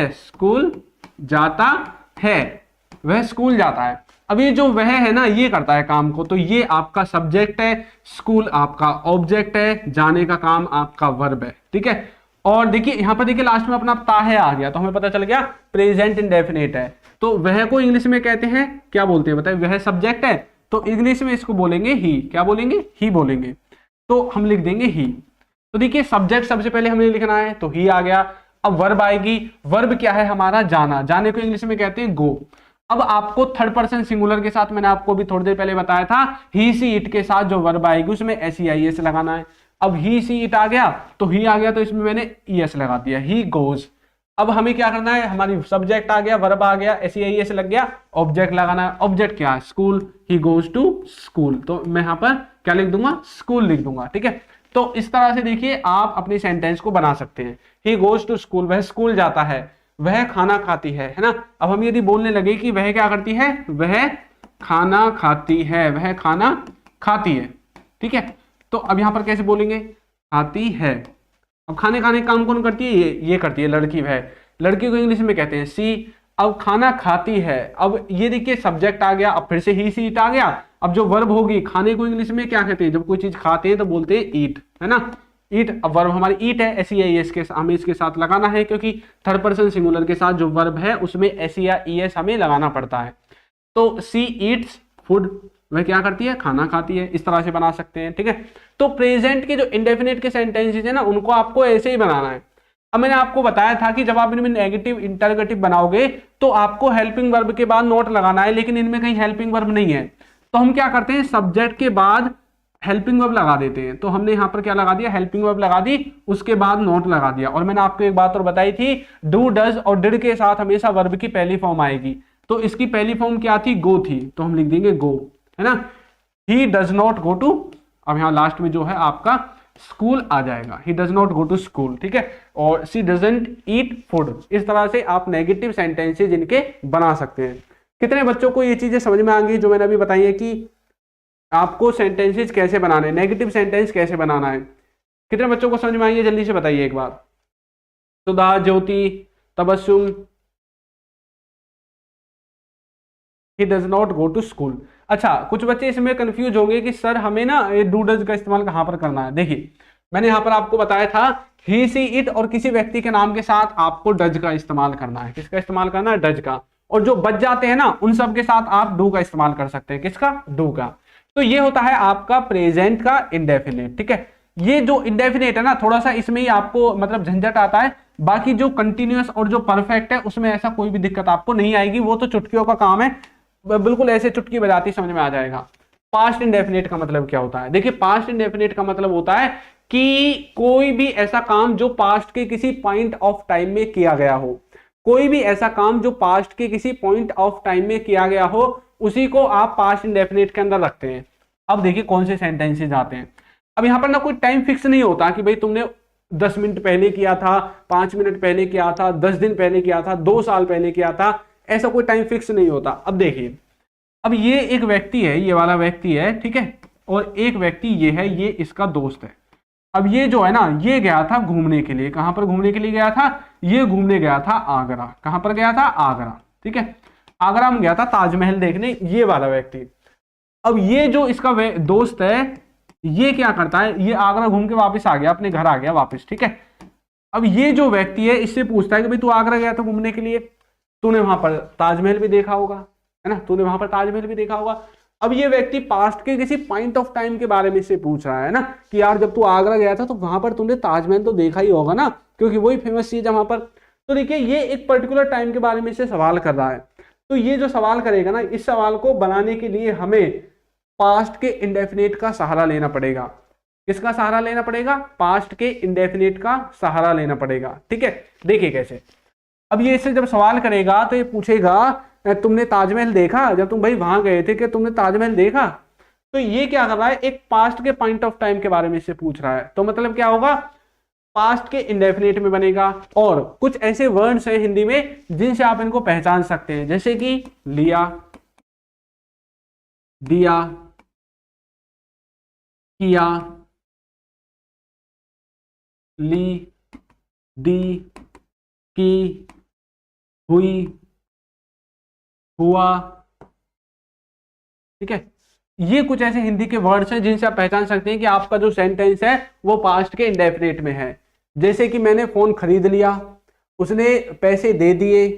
वह स्कूल जाता है। अब ये जो वह है ना, ये करता है काम को, तो ये आपका सब्जेक्ट है, स्कूल आपका ऑब्जेक्ट है, जाने का काम आपका वर्ब है, ठीक है। और देखिए यहां पर देखिए लास्ट में अपना ता है आ गया, तो हमें पता चल गया प्रेजेंट इंडेफिनिट है। तो वह को इंग्लिश में कहते हैं, क्या बोलते हैं बताइए? वह सब्जेक्ट है, तो इंग्लिश में इसको बोलेंगे ही। क्या बोलेंगे? ही बोलेंगे। तो हम लिख देंगे ही। तो देखिए सब्जेक्ट सबसे पहले हमें लिखना है, तो ही आ गया। अब वर्ब आएगी। वर्ब क्या है? हमारा जाना। जाने को इंग्लिश में कहते हैं गो। अब आपको थर्ड पर्सन सिंगुलर के साथ मैंने आपको भी थोड़ी देर पहले बताया था, ही सी इट के साथ जो वर्ब आएगी उसमें एस ई आई एस लगाना है। अब ही सी इट आ गया तो ही आ गया, तो इसमें मैंने ई एस लगा दिया, ही गोज। अब हमें क्या करना है, हमारी सब्जेक्ट आ गया, वर्ब आ गया, एस ई आई एस लग गया, ऑब्जेक्ट लगाना है। ऑब्जेक्ट क्या है, school, he goes to school, तो मैं यहाँ पर क्या लिख दूंगा, स्कूल लिख दूंगा। ठीक है, तो इस तरह से देखिए आप अपनी सेंटेंस को बना सकते हैं। ही गोज टू स्कूल, वह स्कूल जाता है, वह खाना खाती है ना। अब हम यदि बोलने लगे कि वह क्या करती है, वह खाना खाती है, वह खाना खाती है। ठीक है, तो अब यहां पर कैसे बोलेंगे, खाती है। अब खाने खाने का काम कौन करती है, ये करती है लड़की, वह लड़की को इंग्लिश में कहते हैं सी। अब खाना खाती है, अब ये देखिए सब्जेक्ट आ गया, अब फिर से ही सी इट आ गया। अब जो वर्ब होगी, खाने को इंग्लिश में क्या कहते हैं, जब कोई चीज खाते हैं तो बोलते हैं ईट, है ना, ईट। अब वर्ब हमारी ईट है, एस ई आई एस के हमें इसके साथ लगाना है, क्योंकि थर्ड पर्सन सिंगुलर के साथ जो वर्ब है उसमें एस या ई एस हमें लगाना पड़ता है। तो सी ईट्स फूड, वह क्या करती है, खाना खाती है। इस तरह से बना सकते हैं। ठीक है, तो प्रेजेंट के जो इंडेफिनिट के सेंटेंसेस है ना, उनको आपको ऐसे ही बनाना है। अब मैंने आपको बताया था कि जब आप इनमें नेगेटिव इंटरगेटिव बनाओगे तो आपको हेल्पिंग वर्ब के बाद नोट लगाना है, लेकिन इनमें कहीं हेल्पिंग वर्ब नहीं है। तो हम क्या करते हैं, सब्जेक्ट के बाद हेल्पिंग वर्ब लगा देते हैं। तो हमने यहाँ पर क्या लगा दिया, हेल्पिंग वर्ब लगा दी, उसके बाद नोट लगा दिया। और मैंने आपको एक बात और बताई थी, डू डज और डिड के साथ हमेशा वर्ब की पहली फॉर्म आएगी। तो इसकी पहली फॉर्म क्या थी, गो थी, तो हम लिख देंगे गो, है ना। He does not go to, अब यहाँ लास्ट में जो है आपका स्कूल आ जाएगा, he does not go to school. ठीक है, और शी डजंट ईट फूड। इस तरह से आप नेगेटिव सेंटेंसेज इनके बना सकते हैं। कितने बच्चों को ये चीजें समझ में आ गई जो मैंने अभी बताई है कि आपको सेंटेंसेज कैसे बनाने हैं, नेगेटिव सेंटेंस कैसे बनाना है। कितने बच्चों को समझ में आई है, जल्दी से बताइए एक बार। Sudha, Jyoti, Tabassum, he does not go to school. अच्छा, कुछ बच्चे इसमें कंफ्यूज होंगे कि सर हमें ना ये डू डज का इस्तेमाल कहां पर करना है। देखिए मैंने यहां पर आपको बताया था ही सी इट और किसी व्यक्ति के नाम के साथ आपको डज का इस्तेमाल करना है। किसका इस्तेमाल करना है, डज का। और जो बच जाते हैं ना उन सब के साथ आप डू का इस्तेमाल कर सकते हैं। किसका, डू का। तो ये होता है आपका प्रेजेंट का इंडेफिनिट। ठीक है, ये जो इंडेफिनिट है ना, थोड़ा सा इसमें ही आपको मतलब झंझट आता है। बाकी जो कंटिन्यूअस और जो परफेक्ट है उसमें ऐसा कोई भी दिक्कत आपको नहीं आएगी, वो तो चुटकियों का काम है, बिल्कुल ऐसे चुटकी बजाती समझ में आ जाएगा। पास्ट इंडेफिनिट का मतलब क्या होता है, देखिए पास्ट इंडेफिनिट का मतलब होता है कि कोई भी ऐसा काम जो पास्ट के किसी पॉइंट ऑफ टाइम में किया गया हो, कोई भी ऐसा काम जो पास्ट के किसी पॉइंट ऑफ टाइम में किया गया हो, उसी को आप पास्ट इंडेफिनिट के अंदर रखते हैं। अब देखिए कौन से सेंटेंसेस आते हैं। अब यहां पर ना कोई टाइम फिक्स नहीं होता कि भाई तुमने 10 मिनट पहले किया था, 5 मिनट पहले किया था, 10 दिन पहले किया था, 2 साल पहले किया था, ऐसा कोई टाइम फिक्स नहीं होता। अब देखिए, अब ये एक व्यक्ति है, ये वाला व्यक्ति है, ठीक है, और एक व्यक्ति ये है, ये इसका दोस्त है। अब ये जो है ना, ये गया था घूमने के लिए। कहां पर घूमने के लिए गया था, ये घूमने गया था आगरा। कहां पर गया था, आगरा। ठीक है, आगरा में गया था ताजमहल देखने, ये वाला व्यक्ति। अब ये जो इसका दोस्त है, ये क्या करता है, ये आगरा घूम के वापस आ गया, अपने घर आ गया वापस। ठीक है, अब ये जो व्यक्ति है इससे पूछता है कि भाई तू आगरा गया था घूमने के लिए, तूने वहां पर ताजमहल भी देखा होगा, है ना, तूने वहां पर ताजमहल भी देखा होगा। अब ये व्यक्ति पास्ट के किसी पॉइंट ऑफ टाइम के बारे में इससे पूछ रहा है ना, कि यार जब तू आगरा गया था तो वहां पर तूने ताजमहल तो देखा ही होगा ना, क्योंकि वही फेमस चीज है वहां पर। तो देखिए ये एक पर्टिकुलर टाइम के बारे में इससे सवाल कर रहा है। तो ये जो सवाल करेगा ना, इस सवाल को बनाने के लिए हमें पास्ट के इंडेफिनिट का सहारा लेना पड़ेगा। किसका सहारा लेना पड़ेगा, पास्ट के इंडेफिनिट का सहारा लेना पड़ेगा। ठीक है, देखिए कैसे। अब ये इससे जब सवाल करेगा तो ये पूछेगा तुमने ताजमहल देखा, जब तुम भाई वहां गए थे कि तुमने ताजमहल देखा। तो ये क्या कर रहा है, एक पास्ट के पॉइंट ऑफ टाइम के बारे में इससे पूछ रहा है। तो मतलब क्या होगा, पास्ट के इंडेफिनिट में बनेगा। और कुछ ऐसे वर्ड्स हैं हिंदी में जिनसे आप इनको पहचान सकते हैं, जैसे कि लिया, दिया, किया, ली, दी, की, हुई, हुआ। ठीक है, ये कुछ ऐसे हिंदी के वर्ड्स हैं जिनसे आप पहचान सकते हैं कि आपका जो सेंटेंस है वो पास्ट के इंडेफिनिट में है। जैसे कि मैंने फोन खरीद लिया, उसने पैसे दे दिए,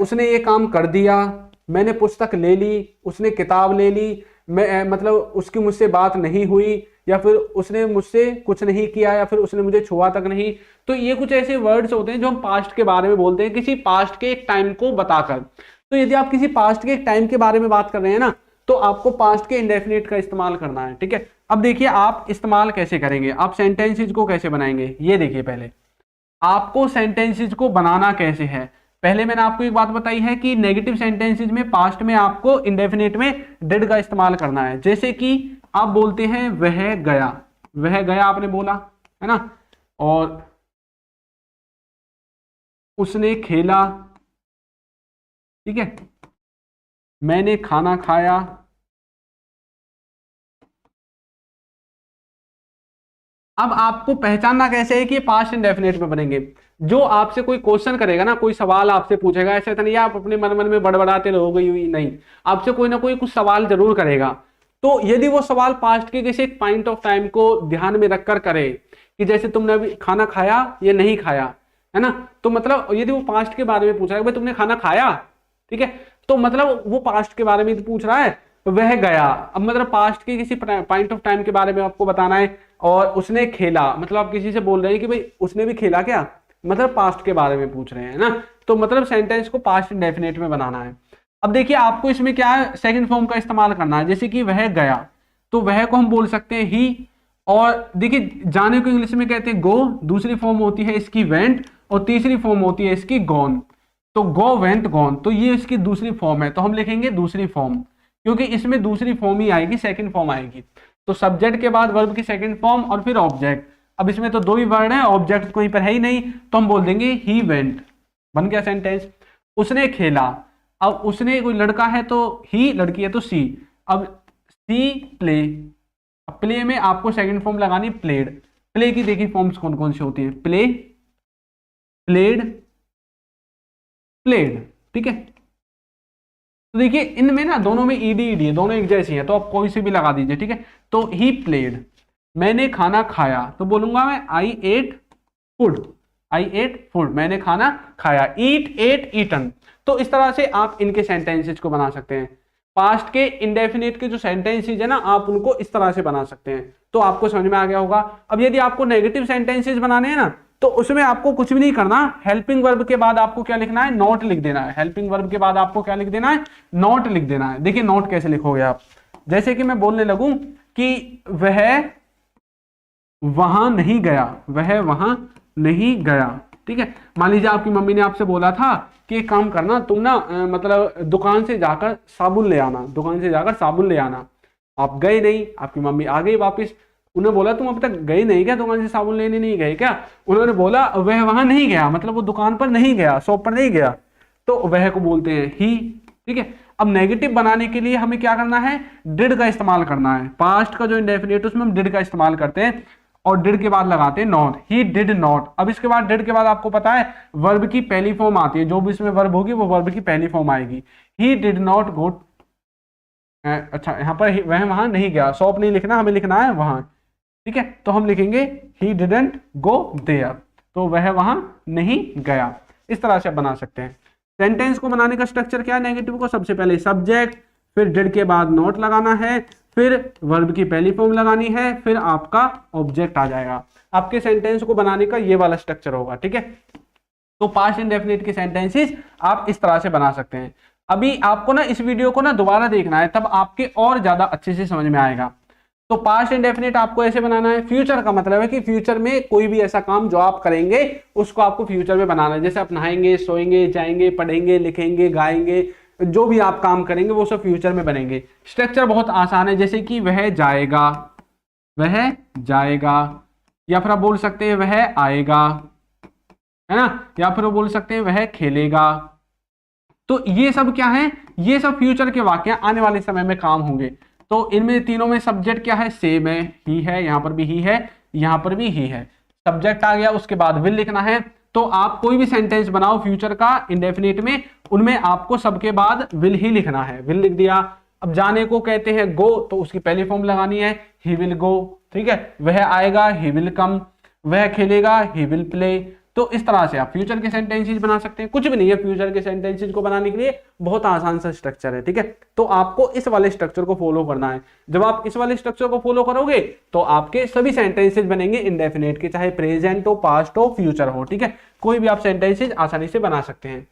उसने ये काम कर दिया, मैंने पुस्तक ले ली, उसने किताब ले ली, मैं मतलब उसकी मुझसे बात नहीं हुई, या फिर उसने मुझसे कुछ नहीं किया, या फिर उसने मुझे छुआ तक नहीं। तो ये कुछ ऐसे वर्ड्स होते हैं जो हम पास्ट के बारे में बोलते हैं, किसी पास्ट के एक टाइम को बताकर। तो यदि आप किसी पास्ट के एक टाइम के बारे में बात कर रहे हैं ना, तो आपको पास्ट के इंडेफिनिट का इस्तेमाल करना है, ठीक है। अब देखिए आप इस्तेमाल कैसे करेंगे, आप सेंटेंसेज को कैसे बनाएंगे, ये देखिए पहले आपको सेंटेंसेज को बनाना कैसे है। पहले मैंने आपको एक बात बताई है कि नेगेटिव सेंटेंसेज में पास्ट में आपको इंडेफिनिट में डिड का इस्तेमाल करना है। जैसे कि आप बोलते हैं वह गया, वह गया आपने बोला है ना, और उसने खेला, ठीक है, मैंने खाना खाया, अब आपको पहचानना कैसे है कि ये पास्ट इंडेफिनिट में बनेंगे। जो आपसे कोई क्वेश्चन करेगा ना, कोई सवाल आपसे पूछेगा, ऐसे तो नहीं आप अपने मन मन में बड़बड़ाते रहोगे हुई, नहीं, आपसे कोई ना कोई कुछ सवाल जरूर करेगा। तो यदि वो सवाल पास्ट के किसी एक पॉइंट ऑफ टाइम को ध्यान में रखकर करे, कि जैसे तुमने अभी खाना खाया या नहीं खाया, है ना, तो मतलब यदि वो पास्ट के बारे में पूछ रहा है, भाई तुमने खाना खाया, ठीक है, तो मतलब वो पास्ट के बारे में पूछ रहा है, वह गया, अब मतलब पास्ट के किसी पॉइंट ऑफ टाइम के बारे में आपको बताना है, और उसने खेला, मतलब आप किसी से बोल रहे हैं कि भाई उसने भी खेला क्या, मतलब पास्ट के बारे में पूछ रहे हैं ना, तो मतलब सेंटेंस को पास्ट इंडेफिनिट में बनाना है। अब देखिए आपको इसमें क्या है, सेकंड फॉर्म का इस्तेमाल करना है। जैसे कि वह गया, तो वह को हम बोल सकते हैं ही, और देखिए जाने को इंग्लिश में कहते हैं गो, दूसरी फॉर्म होती है इसकी वेंट, और तीसरी फॉर्म होती है इसकी गॉन। तो गो वेंट गॉन, तो ये इसकी दूसरी फॉर्म है, तो हम लिखेंगे दूसरी फॉर्म, क्योंकि इसमें दूसरी फॉर्म ही आएगी, सेकंड फॉर्म आएगी। तो सब्जेक्ट के बाद वर्ब की सेकंड फॉर्म और फिर ऑब्जेक्ट। अब इसमें तो दो ही वर्ड है, ऑब्जेक्ट कोई पर है ही नहीं, तो हम बोल देंगे ही वेंट, बन गया सेंटेंस। उसने खेला, अब उसने कोई लड़का है तो ही, लड़की है तो सी। अब सी प्ले, अब प्ले में आपको सेकंड फॉर्म लगानी प्लेड। प्ले की देखिए फॉर्म्स कौन कौन सी होती है, प्ले, प्लेड, प्लेड, ठीक है। तो देखिए इनमें ना दोनों में ईडी ईडी है, दोनों एक जैसी हैं, तो आप कोई से भी लगा दीजिए, ठीक है। तो ही प्लेड, मैंने खाना खाया, तो बोलूंगा मैं आई एट फूड, आई एट फूड, मैंने खाना खाया, ईट एट ईटन। तो इस तरह से आप इनके सेंटेंसेज को बना सकते हैं। पास्ट के इंडेफिनिट के जो सेंटेंसेज है ना, आप उनको इस तरह से बना सकते हैं। तो आपको समझ में आ गया होगा। अब यदि आपको नेगेटिव सेंटेंसेज बनाने हैं ना, तो उसमें आपको कुछ भी नहीं करना, हेल्पिंग वर्ब के बाद आपको क्या लिखना है, नॉट लिख देना है। हेल्पिंग वर्ब के बाद आपको क्या लिख देना है, नॉट लिख देना है। देखिए नॉट कैसे लिखोगे आप, जैसे कि मैं बोलने लगूं कि वह वहां नहीं गया, वह वहां नहीं गया, ठीक है। मान लीजिए आपकी मम्मी ने आपसे बोला था कि एक काम करना, तुम ना मतलब दुकान से जाकर साबुन ले आना, दुकान से जाकर साबुन ले आना। आप गए नहीं, आपकी मम्मी आ गई वापस, उन्हें बोला तुम अब तक गए नहीं क्या, दुकान से साबुन लेने नहीं गए क्या, उन्होंने बोला वह वहां नहीं गया, मतलब वो दुकान पर नहीं गया, शॉप पर नहीं गया, तो वह को बोलते हैं ही, ठीक है। अब नेगेटिव बनाने के लिए हमें क्या करना है, डिड का इस्तेमाल करना है। पास्ट का जो इंडेफिनिट उसमें हम डिड का इस्तेमाल करते हैं, और डिड के बाद लगाते हैं नॉट, ही डिड नॉट। अब इसके बाद डिड के बाद आपको पता है वर्ब की पहली फॉर्म आती है, जो भी इसमें वर्ब होगी वो वर्ब की पहली फॉर्म आएगी। ही डिड नॉट गो, अच्छा यहाँ पर वह वहां नहीं गया, शॉप नहीं लिखना, हमें लिखना है वहां, ठीक है। तो हम लिखेंगे ही डिडंट गो देयर, तो वह वहां नहीं गया। इस तरह से बना सकते हैं। सेंटेंस को बनाने का स्ट्रक्चर क्या है नेगेटिव को, सबसे पहले सब्जेक्ट, फिर डिड के बाद नॉट लगाना है, फिर वर्ब की पहली फॉर्म लगानी है, फिर आपका ऑब्जेक्ट आ जाएगा। आपके सेंटेंस को बनाने का ये वाला स्ट्रक्चर होगा, ठीक है। तो पास्ट इंडेफिनिट के सेंटेंसेस आप इस तरह से बना सकते हैं। अभी आपको ना इस वीडियो को ना दोबारा देखना है, तब आपके और ज्यादा अच्छे से समझ में आएगा। तो पास्ट इंडेफिनिट आपको ऐसे बनाना है। फ्यूचर का मतलब है कि फ्यूचर में कोई भी ऐसा काम जो आप करेंगे उसको आपको फ्यूचर में बनाना है। जैसे आप नहाएंगे, सोएंगे, जाएंगे, पढ़ेंगे, लिखेंगे, गाएंगे, जो भी आप काम करेंगे वो सब फ्यूचर में बनेंगे। स्ट्रक्चर बहुत आसान है, जैसे कि वह जाएगा, वह जाएगा, या फिर आप बोल सकते हैं वह आएगा, है ना, या फिर वो बोल सकते हैं वह खेलेगा। तो ये सब क्या है, ये सब फ्यूचर के वाक्य आने वाले समय में काम होंगे। तो इनमें तीनों में सब्जेक्ट क्या है, सेम है, ही है, यहां पर भी ही है, यहां पर भी ही है। सब्जेक्ट आ गया, उसके बाद विल लिखना है। तो आप कोई भी सेंटेंस बनाओ फ्यूचर का इंडेफिनिट में, उनमें आपको सबके बाद विल ही लिखना है। विल लिख दिया। अब जाने को कहते हैं गो, तो उसकी पहली फॉर्म लगानी है, ही विल गो, ठीक है। वह आएगा, ही विल कम, वह खेलेगा, ही विल प्ले। तो इस तरह से आप फ्यूचर के सेंटेंसेस बना सकते हैं। कुछ भी नहीं है, फ्यूचर के सेंटेंसेस को बनाने के लिए बहुत आसान सा स्ट्रक्चर है, ठीक है। तो आपको इस वाले स्ट्रक्चर को फॉलो करना है। जब आप इस वाले स्ट्रक्चर को फॉलो करोगे तो आपके सभी सेंटेंसेस बनेंगे इंडेफिनिट के, चाहे प्रेजेंट हो, पास्ट हो, फ्यूचर हो, ठीक है। कोई भी आप सेंटेंसेस आसानी से बना सकते हैं।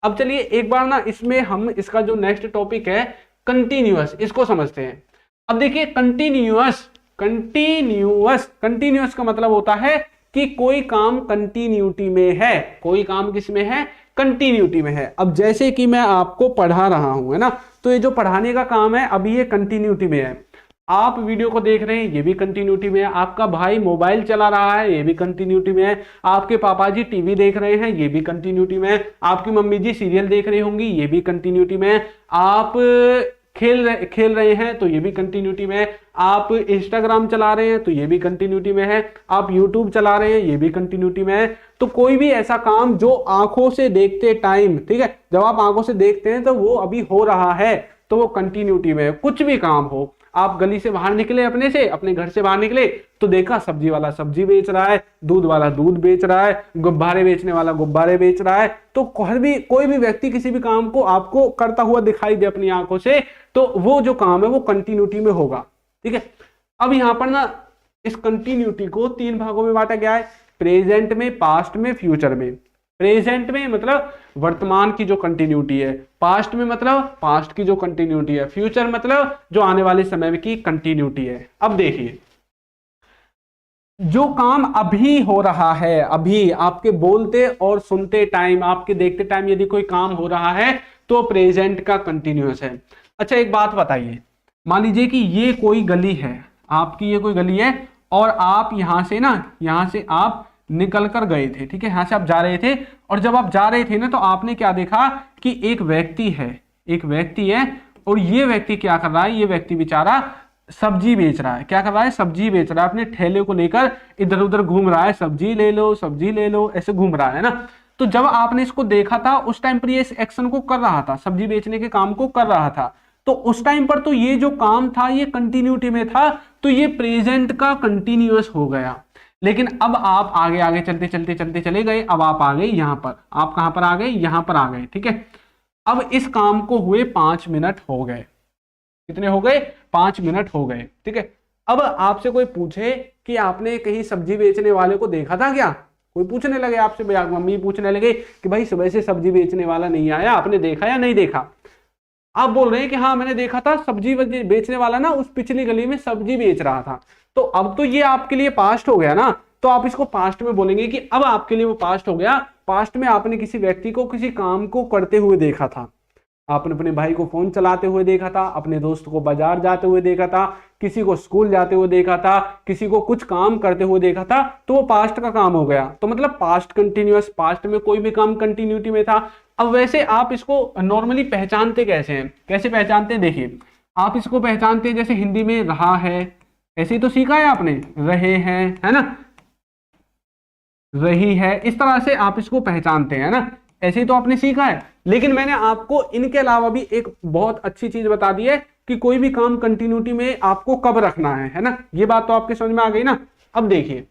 अब चलिए एक बार ना इसमें हम इसका जो नेक्स्ट टॉपिक है कंटिन्यूअस, इसको समझते हैं। अब देखिए कंटिन्यूअस, कंटिन्यूअस का मतलब होता है कि कोई काम कंटिन्यूटी में है, कोई काम किस में है, कंटिन्यूटी में है। अब जैसे कि मैं आपको पढ़ा रहा हूं, है ना, तो ये जो पढ़ाने का काम है अभी ये कंटिन्यूटी में है। आप वीडियो को देख रहे हैं ये भी कंटिन्यूटी में है, आपका भाई मोबाइल चला रहा है ये भी कंटिन्यूटी में है, आपके पापा जी टीवी देख रहे हैं ये भी कंटिन्यूटी में है, आपकी मम्मी जी सीरियल देख रही होंगी ये भी कंटिन्यूटी में है, आप खेल रहे हैं तो ये भी कंटिन्यूटी में है, आप इंस्टाग्राम चला रहे हैं तो ये भी कंटिन्यूटी में है, आप यूट्यूब चला रहे हैं ये भी कंटिन्यूटी में है। तो कोई भी ऐसा काम जो आंखों से देखते टाइम, ठीक है, जब आप आंखों से देखते हैं तो वो अभी हो रहा है तो वो कंटिन्यूटी में है। कुछ भी काम हो, आप गली से बाहर निकले, अपने घर से बाहर निकले तो देखा सब्जी वाला सब्जी बेच रहा है, दूध वाला दूध बेच रहा है, गुब्बारे बेचने वाला गुब्बारे बेच रहा है। तो कोई भी व्यक्ति किसी भी काम को आपको करता हुआ दिखाई दे अपनी आंखों से, तो वो जो काम है वो कंटिन्यूटी में होगा। ठीक है, अब यहां पर ना इस कंटिन्यूटी को 3 भागों में बांटा गया है, प्रेजेंट में, पास्ट में, फ्यूचर में। प्रेजेंट में मतलब वर्तमान की जो कंटिन्यूटी है, पास्ट में मतलब पास्ट की जो कंटिन्यूटी है, फ्यूचर मतलब जो आने वाले समय की कंटिन्यूटी है। अब देखिए जो काम अभी हो रहा है, अभी आपके बोलते और सुनते टाइम, आपके देखते टाइम यदि कोई काम हो रहा है तो प्रेजेंट का कंटिन्यूअस है। अच्छा एक बात बताइए, मान लीजिए कि ये कोई गली है, आपकी ये कोई गली है और आप यहां से आप निकल कर गए थे, ठीक है, यहां से आप जा रहे थे और जब आप जा रहे थे ना तो आपने क्या देखा कि एक व्यक्ति है और ये व्यक्ति क्या कर रहा है, ये व्यक्ति बेचारा सब्जी बेच रहा है। क्या कर रहा है, सब्जी बेच रहा है, अपने ठेले को लेकर इधर उधर घूम रहा है, सब्जी ले लो सब्जी ले लो ऐसे घूम रहा है ना। तो जब आपने इसको देखा था उस टाइम पर ये इस एक्शन को कर रहा था, सब्जी बेचने के काम को कर रहा था, तो उस टाइम पर तो ये जो काम था ये कंटिन्यूटी में था, तो ये प्रेजेंट का कंटिन्यूअस हो गया। लेकिन अब आप आगे आगे चलते चले गए, अब आप आ गए यहां पर, आप कहां पर आ गए, यहां पर आ गए, ठीक है। अब इस काम को हुए 5 मिनट हो गए, कितने हो गए, 5 मिनट हो गए, ठीक है। अब आपसे कोई पूछे कि आपने कहीं सब्जी बेचने वाले को देखा था क्या, कोई पूछने लगे आपसे, मम्मी पूछने लगे कि भाई सुबह से सब्जी बेचने वाला नहीं आया, आपने देखा या नहीं देखा। आप बोल रहे हैं कि हाँ मैंने देखा था, सब्जी बेचने वाला ना उस पिछली गली में सब्जी बेच रहा था। तो अब तो ये आपके लिए पास्ट हो गया ना, तो आप इसको पास्ट में बोलेंगे कि अब आपके लिए वो पास्ट हो गया। पास्ट में आपने किसी व्यक्ति को किसी काम को करते हुए देखा था, आपने अपने भाई को फोन चलाते हुए देखा था, अपने दोस्त को बाजार जाते हुए देखा था, किसी को स्कूल जाते हुए देखा था, किसी को कुछ काम करते हुए देखा था, तो वो पास्ट का काम हो गया। तो मतलब पास्ट कंटिन्यूअस, पास्ट में कोई भी काम कंटिन्यूटी में था। अब वैसे आप इसको नॉर्मली पहचानते कैसे हैं, कैसे पहचानते हैं, देखिए आप इसको पहचानते हैं जैसे हिंदी में रहा है, ऐसे ही तो सीखा है आपने, रहे हैं, है ना, रही है, इस तरह से आप इसको पहचानते हैं ना, ऐसे ही तो आपने सीखा है। लेकिन मैंने आपको इनके अलावा भी एक बहुत अच्छी चीज बता दी है कि कोई भी काम कंटिन्यूटी में आपको कब रखना है ना, ये बात तो आपके समझ में आ गई ना। अब देखिए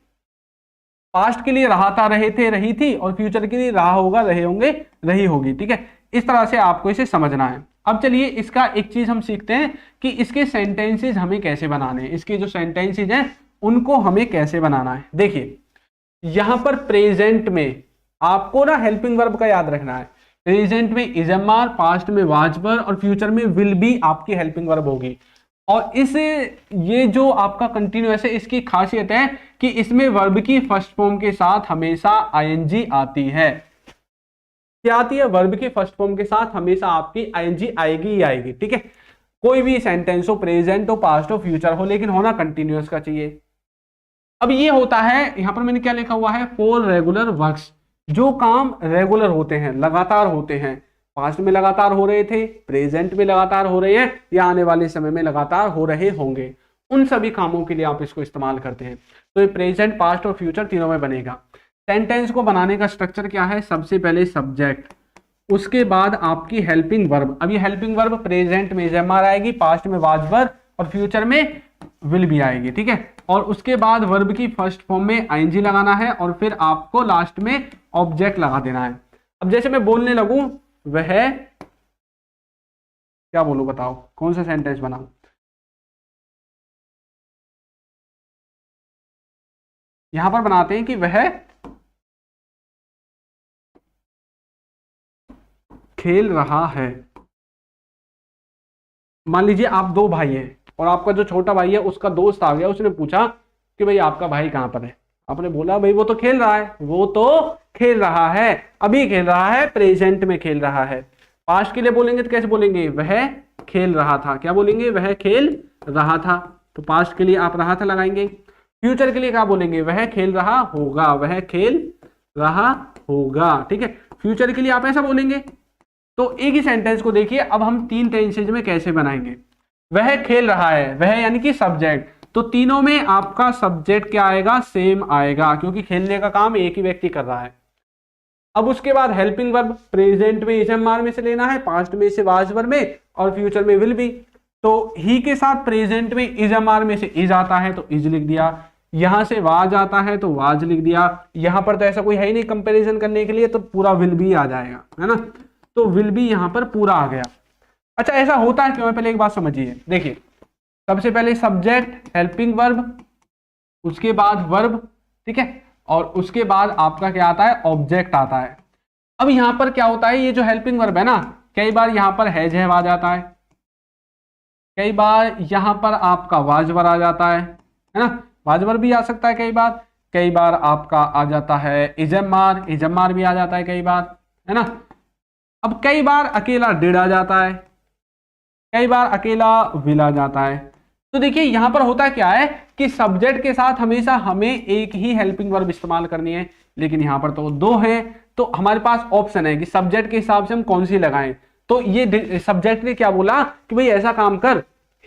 पास्ट के लिए रहा था, रहे थे, रही थी, और फ्यूचर के लिए रहा होगा, रहे होंगे, रही होगी, ठीक है। इस तरह से आपको इसे समझना है। अब चलिए इसका एक चीज हम सीखते हैं कि इसके सेंटेंसेस हमें कैसे बनाने हैं, इसके जो सेंटेंसेस हैं उनको हमें कैसे बनाना है। देखिए यहां पर प्रेजेंट में आपको ना हेल्पिंग वर्ब का याद रखना है, प्रेजेंट में इज एम आर, पास्ट में वाज वर और फ्यूचर में विल बी आपकी हेल्पिंग वर्ब होगी। और ये जो आपका कंटिन्यूअस है इसकी खासियत है कि इसमें वर्ब की फर्स्ट फॉर्म के साथ हमेशा आईएनजी आती है। क्या आती है, वर्ब की फर्स्ट फॉर्म के साथ हमेशा आपकी आईएनजी आएगी ही आएगी, ठीक है। कोई भी सेंटेंस हो, प्रेजेंट हो, पास्ट हो, फ्यूचर हो, लेकिन होना कंटिन्यूअस का चाहिए। अब ये होता है, यहां पर मैंने क्या लिखा हुआ है, फॉर रेगुलर वर्क्स, जो काम रेगुलर होते हैं, लगातार होते हैं, पास्ट में लगातार हो रहे थे, प्रेजेंट में लगातार हो रहे हैं, या आने वाले समय में लगातार हो रहे होंगे, उन सभी कामों के लिए आप इसको इस्तेमाल करते हैं। तो ये प्रेजेंट, पास्ट और फ्यूचर तीनों में बनेगा। सेंटेंस को बनाने का स्ट्रक्चर क्या है, सबसे पहले सब्जेक्ट, उसके बाद आपकी हेल्पिंग वर्ब। अब ये हेल्पिंग वर्ब प्रेजेंट में इज एम आर आएगी, पास्ट में वाज वर और फ्यूचर में विल भी आएगी, ठीक है। और उसके बाद वर्ब की फर्स्ट फॉर्म में आईएनजी लगाना है और फिर आपको लास्ट में ऑब्जेक्ट लगा देना है। अब जैसे मैं बोलने लगूं, वह क्या बोलूं, बताओ कौन सा सेंटेंस बनाऊं। यहां पर बनाते हैं कि वह खेल रहा है। मान लीजिए आप दो भाई हैं और आपका जो छोटा भाई है उसका दोस्त आ गया, उसने पूछा कि भाई आपका भाई कहां पर है। आपने बोला भाई वो तो खेल रहा है, वो तो खेल रहा है, अभी खेल रहा है, प्रेजेंट में खेल रहा है। पास्ट के लिए बोलेंगे तो कैसे बोलेंगे, वह खेल रहा था। क्या बोलेंगे, वह खेल रहा था। तो पास्ट के लिए आप रहा था लगाएंगे। फ्यूचर के लिए क्या बोलेंगे, वह खेल रहा होगा, वह खेल रहा होगा। ठीक है, फ्यूचर के लिए आप ऐसा बोलेंगे। तो एक ही सेंटेंस को देखिए, अब हम तीन टेंसेज में कैसे बनाएंगे। वह खेल रहा है, वह यानी कि सब्जेक्ट, तो तीनों में आपका सब्जेक्ट क्या आएगा, सेम आएगा, क्योंकि खेलने का काम एक ही व्यक्ति कर रहा है। अब उसके बाद हेल्पिंग वर्ब, प्रेजेंट में इज एम आर में से लेना है, पास्ट में से वाज वर्ब में, और फ्यूचर में विल बी। तो ही के साथ प्रेजेंट में इज एम आर में से इज आता है तो इज लिख दिया, यहां से वाज आता है तो वाज लिख दिया। यहां पर तो ऐसा कोई है ही नहीं कंपैरिजन करने के लिए, तो पूरा विल बी आ जाएगा, है ना। तो विल बी यहां पर पूरा आ गया। अच्छा, ऐसा होता है क्यों, पहले एक बात समझिए। देखिए, सबसे पहले सब्जेक्ट, हेल्पिंग वर्ब, उसके बाद वर्ब, ठीक है, और उसके बाद आपका क्या आता है, ऑब्जेक्ट आता है। अब यहां पर क्या होता है, ये जो हेल्पिंग वर्ब है ना, कई बार यहां पर हैज हैव आ जाता है, कई बार यहां पर आपका वाज वर आ जाता है ना, वाज वर भी आ सकता है कई बार आपका आ जाता है इज एम आर भी आ जाता है कई बार, है ना। अब कई बार अकेला डिड आ जाता है, कई बार अकेला विल आ जाता है। तो देखिए यहां पर होता क्या है कि सब्जेक्ट के साथ हमेशा हमें एक ही हेल्पिंग वर्ब इस्तेमाल करनी है, लेकिन यहां पर तो दो है। तो हमारे पास ऑप्शन है कि सब्जेक्ट के हिसाब से हम कौन सी लगाएं। तो ये सब्जेक्ट ने क्या बोला कि भाई ऐसा काम कर,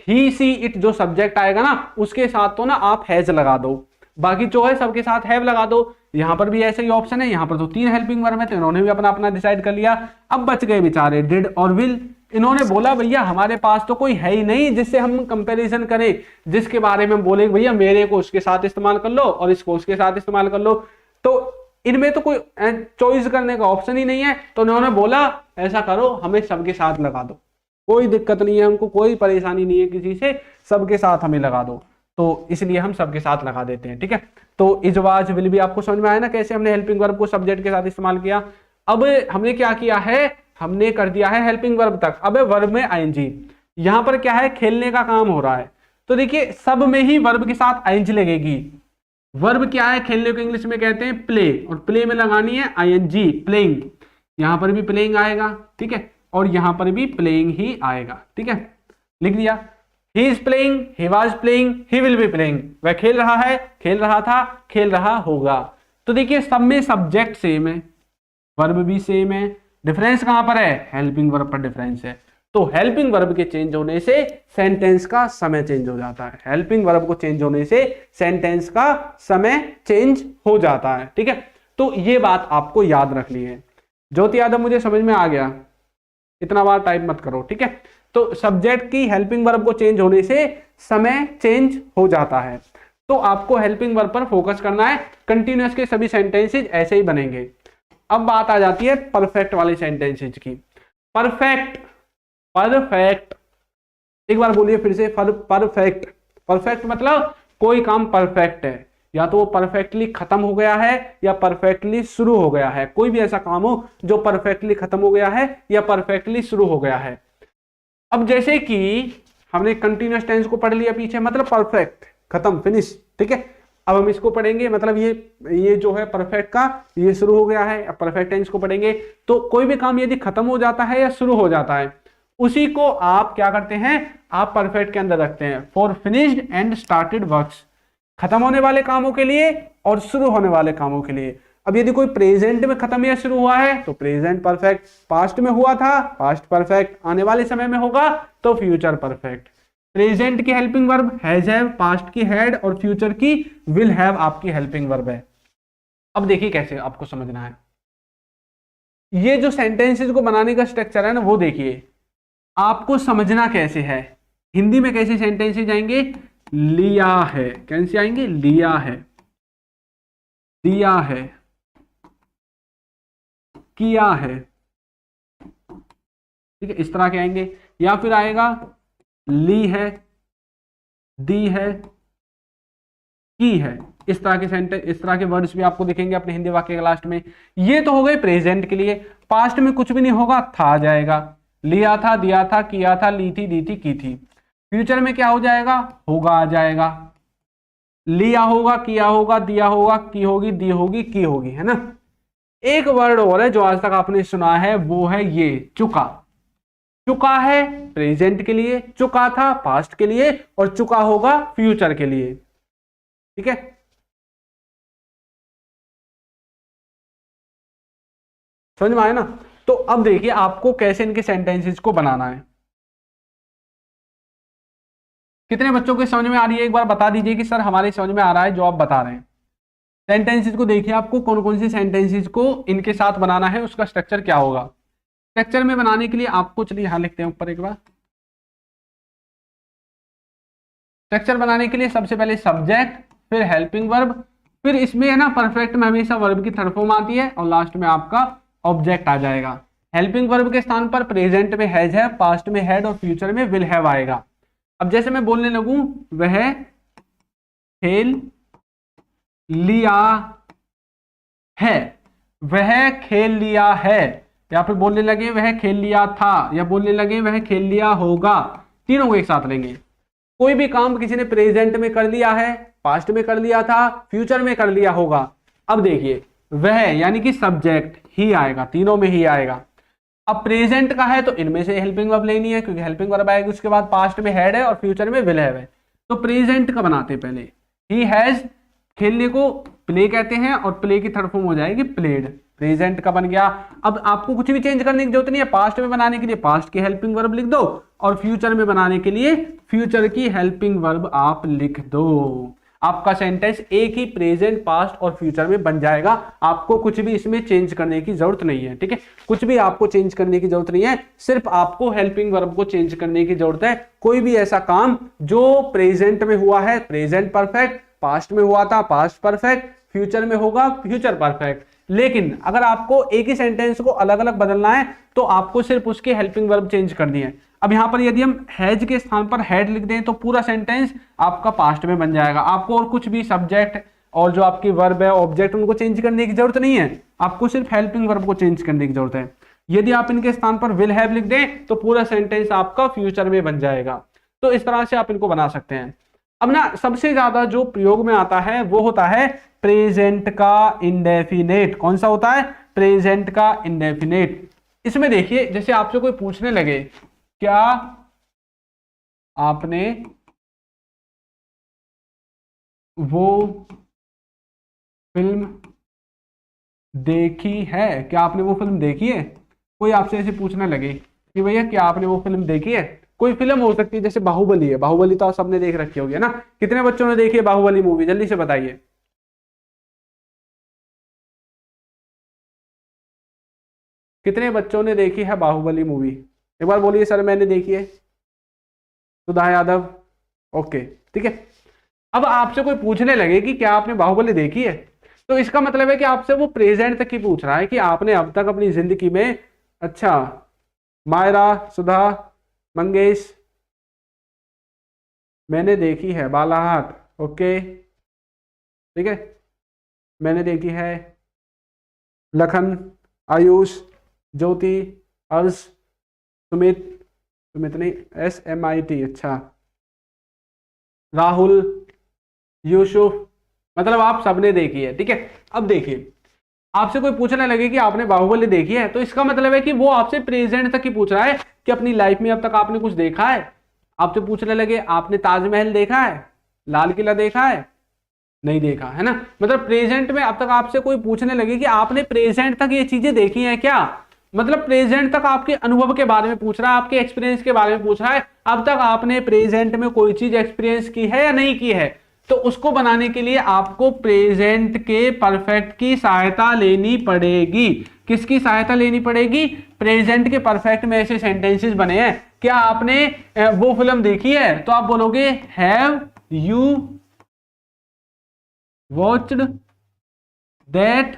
ही सी इट जो सब्जेक्ट आएगा ना उसके साथ तो ना आप हैज लगा दो, बाकी जो है सबके साथ हैव लगा दो। यहां पर भी ऐसे ही ऑप्शन है, यहां पर तो तीन हेल्पिंग वर्ब है तो इन्होंने भी अपना अपना डिसाइड कर लिया। अब बच गए बेचारे डिड और विल। इन्होंने बोला भैया हमारे पास तो कोई है ही नहीं जिससे हम कंपैरिजन करें, जिसके बारे में बोले भैया मेरे को उसके साथ इस्तेमाल कर लो और इसको उसके साथ इस्तेमाल कर लो। तो इनमें तो कोई चॉइस करने का ऑप्शन ही नहीं है। तो उन्होंने बोला ऐसा करो, हमें सबके साथ लगा दो, कोई दिक्कत नहीं है, हमको कोई परेशानी नहीं है किसी से, सबके साथ हमें लगा दो। तो इसलिए हम सबके साथ लगा देते हैं, ठीक है। तो इज वाज विल भी आपको समझ में आया ना, कैसे हमने हेल्पिंग वर्ब को सब्जेक्ट के साथ इस्तेमाल किया। अब हमने क्या किया है, हमने कर दिया है हेल्पिंग वर्ब तक। अब वर्ब में आईएनजी, यहां पर क्या है, खेलने का काम हो रहा है। तो देखिए सब में ही वर्ब के साथ आईएनजी लगेगी। वर्ब क्या है, खेलने को इंग्लिश में कहते हैं प्ले, और प्ले में लगानी है आईएनजी, प्लेइंग। यहां पर भी प्लेइंग आएगा, ठीक है, और यहां पर भी प्लेइंग ही आएगा, ठीक है, लिख दिया। He is playing, he was playing, he will be playing। वह खेल रहा है, खेल रहा था, खेल रहा होगा। तो देखिए सब में सब्जेक्ट सेम है, वर्ब भी सेम है, डिफरेंस कहां पर है, हेल्पिंग वर्ब पर डिफरेंस है। तो हेल्पिंग वर्ब के चेंज होने से सेंटेंस का समय चेंज हो जाता है, हेल्पिंग वर्ब को चेंज होने से सेंटेंस का समय चेंज हो जाता है, ठीक है। तो ये बात आपको याद रखनी है। ज्योति यादव मुझे समझ में आ गया, इतना बार टाइप मत करो, ठीक है। तो सब्जेक्ट की हेल्पिंग वर्ब को चेंज होने से समय चेंज हो जाता है। तो आपको हेल्पिंग वर्ब पर फोकस करना है, कंटिन्यूअस के सभी सेंटेंसेज ऐसे ही बनेंगे। अब बात आ जाती है परफेक्ट वाले सेंटेंसेज की। परफेक्ट, परफेक्ट, एक बार बोलिए फिर से, परफेक्ट। परफेक्ट मतलब कोई काम परफेक्ट है, या तो वो परफेक्टली खत्म हो गया है या परफेक्टली शुरू हो गया है। कोई भी ऐसा काम हो जो परफेक्टली खत्म हो गया है या परफेक्टली शुरू हो गया है। अब जैसे कि हमने कंटिन्यूअस टेंस को पढ़ लिया पीछे, मतलब परफेक्ट, खत्म, फिनिश, ठीक है। अब हम इसको पढ़ेंगे, मतलब ये जो है परफेक्ट का ये शुरू हो गया है। अब परफेक्ट टेंस को पढ़ेंगे तो कोई भी काम यदि खत्म हो जाता है या शुरू हो जाता है, उसी को आप क्या करते हैं, आप परफेक्ट के अंदर रखते हैं। For finished and started works, खत्म होने वाले कामों के लिए और शुरू होने वाले कामों के लिए। अब यदि कोई प्रेजेंट में खत्म या शुरू हुआ है तो प्रेजेंट परफेक्ट, पास्ट में हुआ था पास्ट परफेक्ट, आने वाले समय में होगा तो फ्यूचर परफेक्ट। प्रेजेंट की helping verb has have, past की हैड और फ्यूचर की विल हैव आपकी हेल्पिंग वर्ब है। अब देखिए कैसे आपको समझना है, ये जो सेंटेंसेस को बनाने का स्ट्रक्चर है ना, वो देखिए आपको समझना कैसे है। हिंदी में कैसे सेंटेंसेस आएंगे, लिया है, कैसे आएंगे, लिया है, दिया है, किया है, ठीक है, इस तरह के आएंगे। या फिर आएगा ली है, दी है, की है, इस तरह के सेंटेंस, इस तरह के वर्ड्स भी आपको दिखेंगे अपने हिंदी वाक्य के लास्ट में। ये तो हो गए प्रेजेंट के लिए। पास्ट में कुछ भी नहीं होगा, था आ जाएगा, लिया था, दिया था, किया था, ली थी, दी थी, की थी। फ्यूचर में क्या हो जाएगा, होगा आ जाएगा, लिया होगा, किया होगा, दिया होगा, की होगी, दी होगी, की होगी, है ना। एक वर्ड और है जो आज तक आपने सुना है, वो है ये चुका। चुका है प्रेजेंट के लिए, चुका था पास्ट के लिए, और चुका होगा फ्यूचर के लिए। ठीक है, समझ में आया ना। तो अब देखिए आपको कैसे इनके सेंटेंसेस को बनाना है। कितने बच्चों के समझ में आ रही है, एक बार बता दीजिए कि सर हमारे समझ में आ रहा है जो आप बता रहे हैं। सेंटेंसेस को देखिए, आपको कौन कौन सी सेंटेंसेस को इनके साथ बनाना है, उसका स्ट्रक्चर क्या होगा। स्ट्रक्चर में बनाने के लिए आपको, चलिए यहां लिखते हैं ऊपर एक बार। स्ट्रक्चर बनाने के लिए सबसे पहले सब्जेक्ट, फिर हेल्पिंग वर्ब, फिर इसमें है ना परफेक्ट में हमेशा वर्ब की थर्ड फॉर्म आती है, और लास्ट में आपका ऑब्जेक्ट आ जाएगा। हेल्पिंग वर्ब के स्थान पर प्रेजेंट में हैज है, पास्ट में हैड और फ्यूचर में विल हैव आएगा। अब जैसे मैं बोलने लगूं वह खेल लिया है, वह खेल लिया है, या फिर बोलने लगे वह खेल लिया था, या बोलने लगे वह खेल लिया होगा, तीनों को एक साथ लेंगे। कोई भी काम किसी ने प्रेजेंट में कर लिया है, पास्ट में कर लिया था, फ्यूचर में कर लिया होगा। अब देखिए वह यानी कि सब्जेक्ट ही आएगा, तीनों में ही आएगा। अब प्रेजेंट का है तो इनमें से हेल्पिंग वर्ब लेनी है, क्योंकि हेल्पिंग वर्ब आएगी, उसके बाद पास्ट में हैड है और फ्यूचर में विल हैव है। तो प्रेजेंट का बनाते पहले, ही हैज, खेलने को प्ले कहते हैं, और प्ले की थर्ड फॉर्म हो जाएगी प्लेड। प्रेजेंट का बन गया। अब आपको कुछ भी चेंज करने की जरूरत नहीं है, पास्ट में बनाने के लिए पास्ट की हेल्पिंग वर्ब लिख दो, और फ्यूचर में बनाने के लिए फ्यूचर की हेल्पिंग वर्ब आप लिख दो। आपका सेंटेंस एक ही प्रेजेंट, पास्ट और फ्यूचर में बन जाएगा। आपको कुछ भी इसमें चेंज करने की जरूरत नहीं है। ठीक है, कुछ भी आपको चेंज करने की जरूरत नहीं है, सिर्फ आपको हेल्पिंग वर्ब को चेंज करने की जरूरत है। कोई भी ऐसा काम जो प्रेजेंट में हुआ है प्रेजेंट परफेक्ट, पास्ट में हुआ था पास्ट परफेक्ट, फ्यूचर में होगा फ्यूचर परफेक्ट। लेकिन अगर आपको एक ही सेंटेंस को अलग अलग बदलना है तो आपको सिर्फ उसकी हेल्पिंग वर्ब चेंज करनी है। अब यहां पर यदि हम हैज के स्थान पर हैड लिख दें तो पूरा सेंटेंस आपका पास्ट में बन जाएगा। आपको और कुछ भी सब्जेक्ट और जो आपकी वर्ब है ऑब्जेक्ट उनको चेंज करने की जरूरत नहीं है, आपको सिर्फ हेल्पिंग वर्ब को चेंज करने की जरूरत है। यदि आप इनके स्थान पर विल हैव लिख दें तो पूरा सेंटेंस आपका फ्यूचर में बन जाएगा। तो इस तरह से आप इनको बना सकते हैं। अब ना सबसे ज्यादा जो प्रयोग में आता है वो होता है प्रेजेंट का इंडेफिनेट। कौन सा होता है? प्रेजेंट का इंडेफिनेट। इसमें देखिए जैसे आपसे कोई पूछने लगे क्या आपने वो फिल्म देखी है, क्या आपने वो फिल्म देखी है, कोई आपसे ऐसे पूछने लगे कि भैया क्या आपने वो फिल्म देखी है। कोई फिल्म हो सकती है जैसे बाहुबली है, बाहुबली तो आप सबने देख रखी होगी ना। कितने बच्चों ने देखी है बाहुबली मूवी, जल्दी से बताइए। कितने बच्चों ने देखी है बाहुबली मूवी, एक बार बोलिए सर मैंने देखी है। सुधा यादव, ओके ठीक है। अब आपसे कोई पूछने लगे कि क्या आपने बाहुबली देखी है, तो इसका मतलब है कि आपसे वो प्रेजेंट तक ही पूछ रहा है कि आपने अब तक अपनी जिंदगी में, अच्छा मायरा, सुधा, मंगेश, मैंने देखी है बालाहाट, ओके ठीक है, मैंने देखी है लखन, आयुष, ज्योति, अर्श, सुमित, सुमित नहीं SMIT, अच्छा राहुल, यूसुफ, मतलब आप सबने देखी है। ठीक है, अब देखिए आपसे कोई पूछने लगे कि आपने बाहुबली देखी है, तो इसका मतलब है कि वो आपसे प्रेजेंट तक ही पूछ रहा है कि अपनी लाइफ में अब तक आपने कुछ देखा है। आपसे पूछने लगे आपने ताजमहल देखा है, लाल किला देखा है, नहीं देखा, है ना। मतलब प्रेजेंट में अब तक आपसे कोई पूछने लगे कि आपने प्रेजेंट तक ये चीजें देखी हैं क्या, मतलब प्रेजेंट तक आपके अनुभव के बारे में पूछ रहा है, आपके एक्सपीरियंस के बारे में पूछ रहा है। अब तक आपने प्रेजेंट में कोई चीज एक्सपीरियंस की है या नहीं की है, तो उसको बनाने के लिए आपको प्रेजेंट के परफेक्ट की सहायता लेनी पड़ेगी। किसकी सहायता लेनी पड़ेगी? प्रेजेंट के परफेक्ट में ऐसे सेंटेंसेस बने हैं, क्या आपने वो फिल्म देखी है, तो आप बोलोगे have you watched that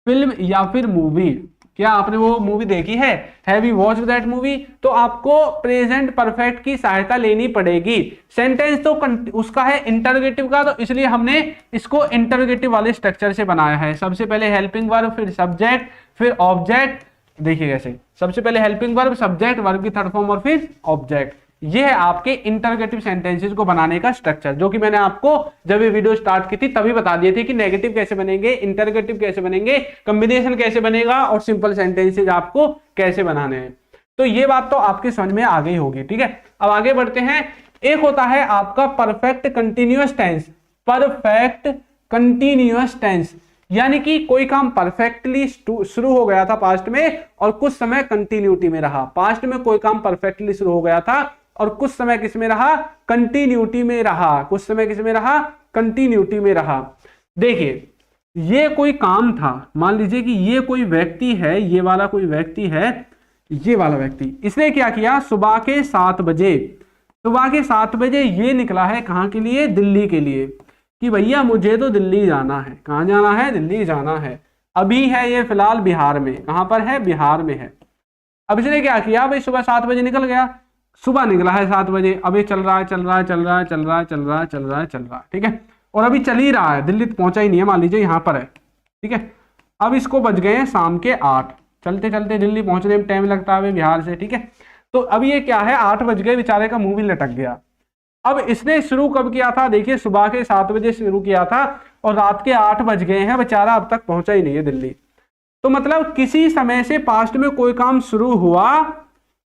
film या फिर मूवी। क्या आपने वो मूवी देखी है? Have you watched that movie? तो आपको प्रेजेंट परफेक्ट की सहायता लेनी पड़ेगी। सेंटेंस तो उसका है इंटरोगेटिव का, तो इसलिए हमने इसको इंटरोगेटिव वाले स्ट्रक्चर से बनाया है। सबसे पहले हेल्पिंग वर्ब, फिर सब्जेक्ट, फिर ऑब्जेक्ट। देखिए कैसे, सबसे पहले हेल्पिंग वर्ब, सब्जेक्ट, वर्ब की थर्ड फॉर्म और फिर ऑब्जेक्ट। ये है आपके इंटरोगेटिव सेंटेंसेस को बनाने का स्ट्रक्चर, जो कि मैंने आपको जब ये वीडियो स्टार्ट की थी तभी बता दिए थे कि नेगेटिव कैसे बनेंगे, इंटरोगेटिव कैसे बनेंगे, कॉम्बिनेशन कैसे बनेगा और सिंपल सेंटेंसेस आपको कैसे बनाने हैं। तो ये बात तो आपके समझ में आ गई होगी। ठीक है, अब आगे बढ़ते हैं। एक होता है आपका perfect continuous tense. Perfect continuous tense यानी कि कोई काम परफेक्टली शुरू हो गया था पास्ट में और कुछ समय कंटिन्यूटी में रहा। पास्ट में कोई काम परफेक्टली शुरू हो गया था और कुछ समय किस में रहा? कंटिन्यूटी में रहा। कुछ समय किस में रहा? कंटिन्यूटी में रहा। देखिए, ये कोई काम था, मान लीजिए कि ये कोई व्यक्ति है, ये वाला कोई व्यक्ति है, ये वाला व्यक्ति, इसने क्या किया? सुबह के 7 बजे, सुबह के 7 बजे ये निकला है कहाँ के लिए? दिल्ली के लिए, कि भैया मुझे तो दिल्ली जाना है। कहाँ जाना है? दिल्ली जाना है। अभी है ये फिलहाल बिहार में। कहाँ पर है? बिहार में है। अब इसने क्या किया? भाई सुबह 7 बजे निकल गया, सुबह निकला है 7 बजे, अभी चल रहा है, चल रहा है, चल रहा है, चल रहा है, चल रहा है, चल रहा है, चल रहा है, ठीक है, और अभी चल ही रहा है, दिल्ली पहुंचा ही नहीं है, मान लीजिए यहाँ पर है, ठीक है। अब इसको बज गए हैं शाम के 8, चलते चलते दिल्ली पहुंचने में टाइम लगता है बिहार से, ठीक है। तो अब ये क्या है, 8 बज गए, बेचारे का मुंह भी लटक गया। अब इसने शुरू कब किया था? देखिए सुबह के 7 बजे शुरू किया था और रात के 8 बज गए हैं, बेचारा अब तक पहुंचा ही नहीं है दिल्ली। तो मतलब किसी समय से पास्ट में कोई काम शुरू हुआ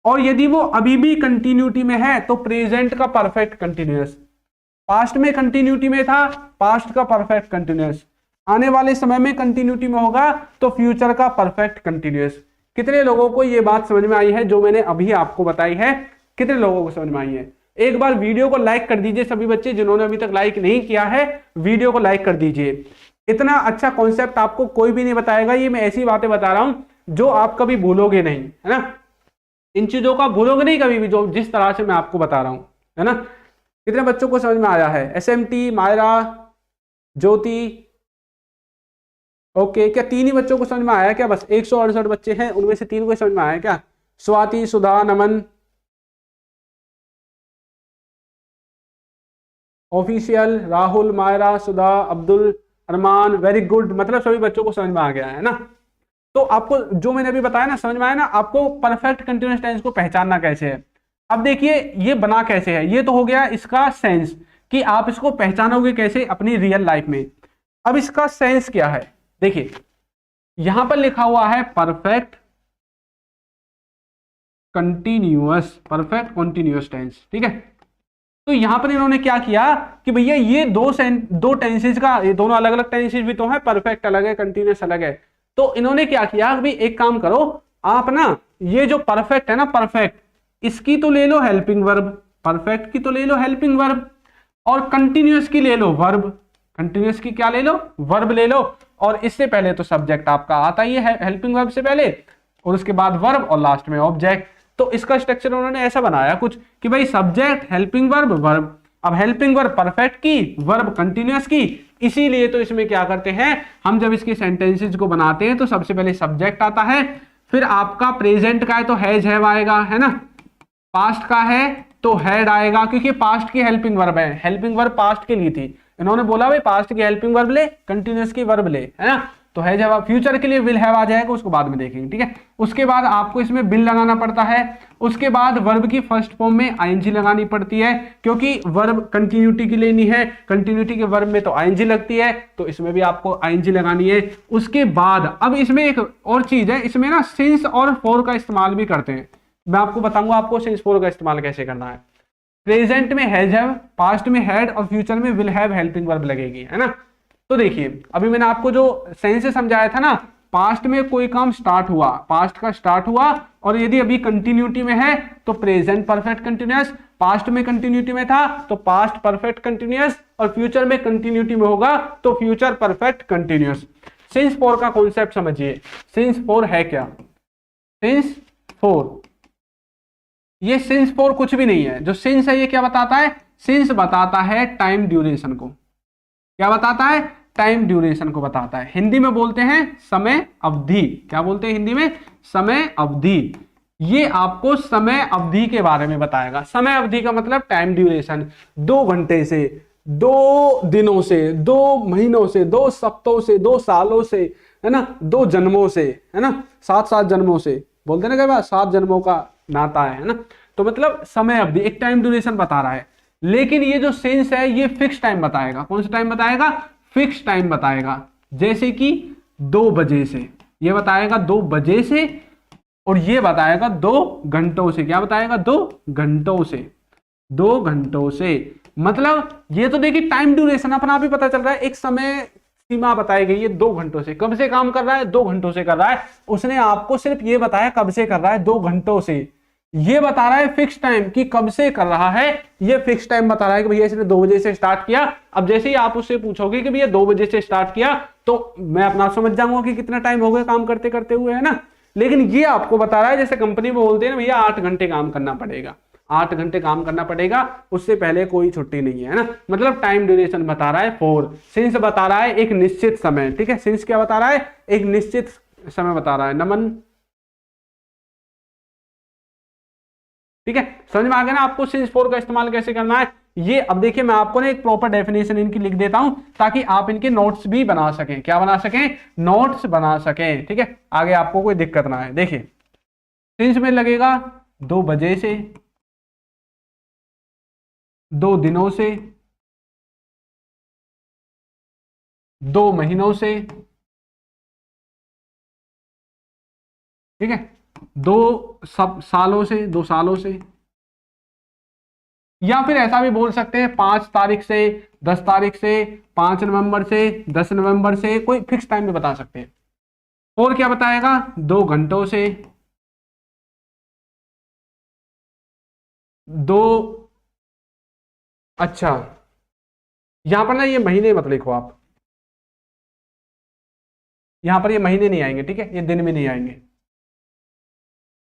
और यदि वो अभी भी कंटिन्यूटी में है तो प्रेजेंट का परफेक्ट कंटिन्यूअस, पास्ट में कंटिन्यूटी में था, पास्ट का परफेक्ट कंटिन्यूअस, आने वाले समय में कंटिन्यूटी में होगा तो फ्यूचर का परफेक्ट कंटिन्यूअस। कितने लोगों को ये बात समझ में आई है जो मैंने अभी आपको बताई है? कितने लोगों को समझ में आई है? एक बार वीडियो को लाइक कर दीजिए सभी बच्चे, जिन्होंने अभी तक लाइक नहीं किया है वीडियो को लाइक कर दीजिए। इतना अच्छा कॉन्सेप्ट आपको कोई भी नहीं बताएगा, ये मैं ऐसी बातें बता रहा हूं जो आप कभी भूलोगे नहीं, है ना। इन चीजों का भूलोगे नहीं कभी भी, जो जिस तरह से मैं आपको बता रहा हूं, है ना। कितने बच्चों को समझ में आया है? SMT, मायरा, ज्योति, ओके। क्या 3 ही बच्चों को समझ में आया क्या? बस 168 बच्चे हैं, उनमें से 3 को समझ में आया क्या? स्वाति, सुधा, नमन, ऑफिशियल, राहुल, मायरा, सुधा, अब्दुल, अरमान, वेरी गुड। मतलब सभी बच्चों को समझ में आ गया है ना। तो आपको जो मैंने अभी बताया ना, समझ में आया ना आपको परफेक्ट कंटीन्यूअस टेंस को पहचानना कैसे है। अब देखिए ये बना कैसे है, ये तो हो गया इसका सेंस कि आप इसको पहचानोगे कैसे अपनी रियल लाइफ में। अब इसका सेंस क्या है? देखिए यहां पर लिखा हुआ है perfect continuous, perfect continuous tense, ठीक है। तो यहां पर इन्होंने क्या किया कि भैया ये दो टेंसेज का, ये दोनों अलग अलग टेंसेज भी तो है, परफेक्ट अलग है, कंटीन्यूअस अलग है। तो इन्होंने क्या किया, भाई एक काम करो आप ना, ये जो परफेक्ट है ना, परफेक्ट, इसकी तो ले लो हेल्पिंग वर्ब, परफेक्ट की तो ले लो हेल्पिंग वर्ब, और कंटिन्यूअस की ले लो वर्ब, कंटिन्यूअस की क्या ले लो? वर्ब ले लो। और इससे पहले तो सब्जेक्ट आपका आता ही है हेल्पिंग वर्ब से पहले, और उसके बाद वर्ब और लास्ट में ऑब्जेक्ट। तो इसका स्ट्रक्चर उन्होंने ऐसा बनाया कुछ कि भाई सब्जेक्ट, हेल्पिंग वर्ब, वर्ब। अब हेल्पिंग वर्ब परफेक्ट की, वर्ब कंटिन्यूअस की, इसीलिए तो इसमें क्या करते हैं हम, जब इसके सेंटेंसेस को बनाते हैं तो सबसे पहले सब्जेक्ट आता है, फिर आपका प्रेजेंट का है तो हैज हैव आएगा, है ना, पास्ट का है तो हैड आएगा, क्योंकि पास्ट की हेल्पिंग वर्ब है, हेल्पिंग वर्ब पास्ट के लिए थी, इन्होंने बोला भाई पास्ट की हेल्पिंग वर्ब ले, कंटिन्यूअस की वर्ब ले, है ना, तो हैज हैव। फ्यूचर के लिए विल हैव आ जाएगा, उसको बाद में देखेंगे, ठीक है। उसके बाद आपको इसमें विल लगाना पड़ता है, उसके बाद वर्ब की फर्स्ट फॉर्म में आईएनजी लगानी पड़ती है, क्योंकि वर्ब कंटिन्यूटी की लेनी है, कंटिन्यूटी के वर्ब में तो आईएनजी लगती है, तो इसमें भी आपको आईएनजी लगानी है। उसके बाद अब इसमें एक और चीज है, इसमें ना सिंस और फॉर का इस्तेमाल भी करते हैं, मैं आपको बताऊंगा आपको सिंस फॉर का इस्तेमाल कैसे करना है। प्रेजेंट में हैज हैव, पास्ट में हैड और फ्यूचर में विल हैव हेल्पिंग वर्ब लगेगी, है ना। तो देखिए अभी मैंने आपको जो सेंस से समझाया था ना, पास्ट में कोई काम स्टार्ट हुआ, पास्ट का स्टार्ट हुआ, और यदि अभी कंटिन्यूटी में है तो प्रेजेंट परफेक्ट कंटिन्यूअस, पास्ट में कंटिन्यूटी में था तो पास्ट परफेक्ट कंटिन्यूअस, और फ्यूचर में कंटिन्यूटी में होगा तो future perfect continuous. Since for का कॉन्सेप्ट समझिए, सिंस फॉर है क्या? सिंस फॉर, ये सिंस फॉर कुछ भी नहीं है, जो सिंस है ये क्या बताता है? सिंस बताता है टाइम ड्यूरेशन को। क्या बताता है? टाइम ड्यूरेशन को बताता है। हिंदी में बोलते हैं समय अवधि। क्या बोलते हैं हिंदी में? समय अवधि। ये आपको समय अवधि के बारे में बताएगा। समय अवधि का मतलब टाइम ड्यूरेशन, 2 घंटे से, 2 दिनों से, 2 महीनों से, 2 सप्ताहों से, 2 सालों से, है ना, 2 जन्मों से, है ना, 7 जन्मों से, बोलते ना, क्या 7 जन्मों का नाता है ना। तो मतलब समय अवधि एक टाइम ड्यूरेशन बता रहा है। लेकिन ये जो सेंस है ये फिक्स टाइम बताएगा। कौन सा टाइम बताएगा? फिक्स टाइम बताएगा। जैसे कि 2 बजे से, ये बताएगा 2 बजे से, और ये बताएगा 2 घंटों से। क्या बताएगा? 2 घंटों से, 2 घंटों से। मतलब ये तो देखिए टाइम ड्यूरेशन अपना आप ही पता चल रहा है, एक समय सीमा बताई गई है 2 घंटों से। कब से काम कर रहा है? 2 घंटों से कर रहा है। उसने आपको सिर्फ ये बताया कब से कर रहा है, 2 घंटों से। ये बता रहा है फिक्स टाइम कि कब से कर रहा है, ये फिक्स टाइम बता रहा है कि भैया इसने 2 बजे से स्टार्ट किया। अब जैसे ही आप उससे पूछोगे कि भैया 2 बजे से स्टार्ट किया, तो मैं अपना समझ जाऊंगा कि कितना टाइम हो गया काम करते करते हुए, है ना। लेकिन ये आपको बता रहा है, जैसे कंपनी में बोलते हैं ना भैया 8 घंटे काम करना पड़ेगा, 8 घंटे काम करना पड़ेगा, उससे पहले कोई छुट्टी नहीं है ना। मतलब टाइम ड्यूरेशन बता रहा है 4। सिंस बता रहा है एक निश्चित समय। ठीक है, सिंस क्या बता रहा है? एक निश्चित समय बता रहा है। नमन, ठीक है, समझ में आ गया ना आपको सिंस 4 का इस्तेमाल कैसे करना है। ये अब देखिए मैं आपको ना एक प्रॉपर डेफिनेशन इनकी लिख देता हूं ताकि आप इनके नोट्स भी बना सकें। क्या बना सकें? नोट्स बना सकें। ठीक है, आगे आपको कोई दिक्कत ना है। देखिए सिंस में लगेगा 2 बजे से, 2 दिनों से, 2 महीनों से, ठीक है, 2 सालों से, 2 सालों से, या फिर ऐसा भी बोल सकते हैं 5 तारीख से, 10 तारीख से, 5 नवंबर से, 10 नवंबर से, कोई फिक्स टाइम भी बता सकते हैं। और क्या बताएगा? 2 घंटों से, 2, अच्छा यहां पर ना ये महीने मत लिखो आप, यहां पर ये महीने नहीं आएंगे। ठीक है, ये दिन में नहीं आएंगे,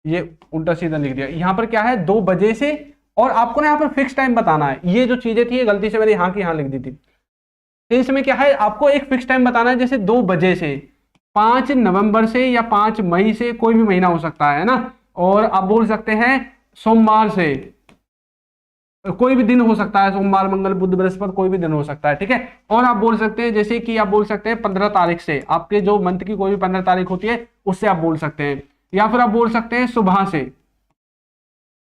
ये उल्टा सीधा लिख दिया। यहां पर क्या है? 2 बजे से, और आपको ना यहाँ पर फिक्स टाइम बताना है। ये जो चीजें थी ये गलती से मैंने यहाँ की यहाँ लिख दी थी। इसमें क्या है? आपको एक फिक्स टाइम बताना है, जैसे 2 बजे से, 5 नवंबर से या 5 मई से, कोई भी महीना हो सकता है ना। और आप बोल सकते हैं सोमवार से, कोई भी दिन हो सकता है, सोमवार, मंगल, बुध, बृहस्पति, कोई भी दिन हो सकता है। ठीक है, और आप बोल सकते हैं जैसे कि आप बोल सकते हैं 15 तारीख से, आपके जो मंथ की कोई भी 15 तारीख होती है उससे आप बोल सकते हैं। या फिर आप बोल सकते हैं सुबह से,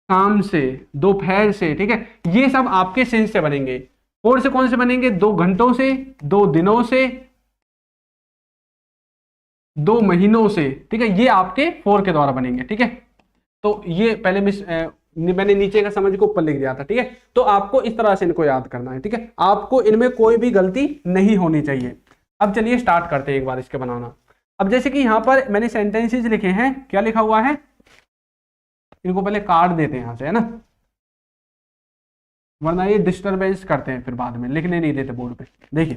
शाम से, दोपहर से। ठीक है, ये सब आपके सेंस से बनेंगे। और से कौन से बनेंगे? 2 घंटों से, 2 दिनों से, 2 महीनों से। ठीक है, ये आपके 4 के द्वारा बनेंगे। ठीक है, तो ये पहले मैंने नीचे का समझ को ऊपर लिख दिया था। ठीक है, तो आपको इस तरह से इनको याद करना है। ठीक है, आपको इनमें कोई भी गलती नहीं होनी चाहिए। अब चलिए स्टार्ट करते हैं एक बार इसके बनाना। अब जैसे कि यहां पर मैंने सेंटेंसेस लिखे हैं, क्या लिखा हुआ है? इनको पहले काट देते हैं यहां से, है ना, वरना ये डिस्टरबेंस करते हैं, फिर बाद में लिखने नहीं देते बोर्ड पे। देखिए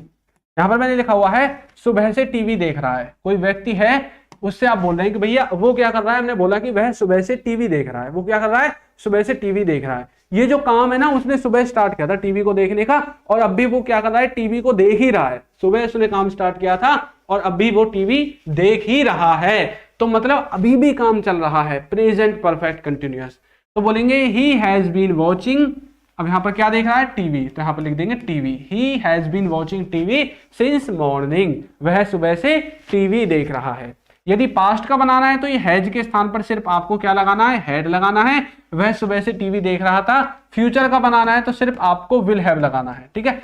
यहां पर मैंने लिखा हुआ है सुबह से टीवी देख रहा है। कोई व्यक्ति है, उससे आप बोल रहे हैं कि भैया वो क्या कर रहा है? हमने बोला कि वह सुबह से टीवी देख रहा है। वो क्या कर रहा है? सुबह से टीवी देख रहा है। ये जो काम है ना, उसने सुबह स्टार्ट किया था टीवी को देखने का, और अब भी वो क्या कर रहा है? टीवी को देख ही रहा है। सुबह उसने काम स्टार्ट किया था और अब भी वो टीवी देख ही रहा है। तो मतलब अभी भी काम चल रहा है, प्रेजेंट परफेक्ट कंटिन्यूअस। तो बोलेंगे ही हैज बीन वॉचिंग, अब यहां पर क्या देख रहा है? टीवी, तो यहां पर लिख देंगे TV. He has been watching TV since morning, वह सुबह से टीवी देख रहा है। यदि पास्ट का बनाना है तो ये हैज के स्थान पर सिर्फ आपको क्या लगाना है? हैड लगाना है। वह सुबह से टीवी देख रहा था। फ्यूचर का बनाना है तो सिर्फ आपको विल हैव लगाना है। ठीक है,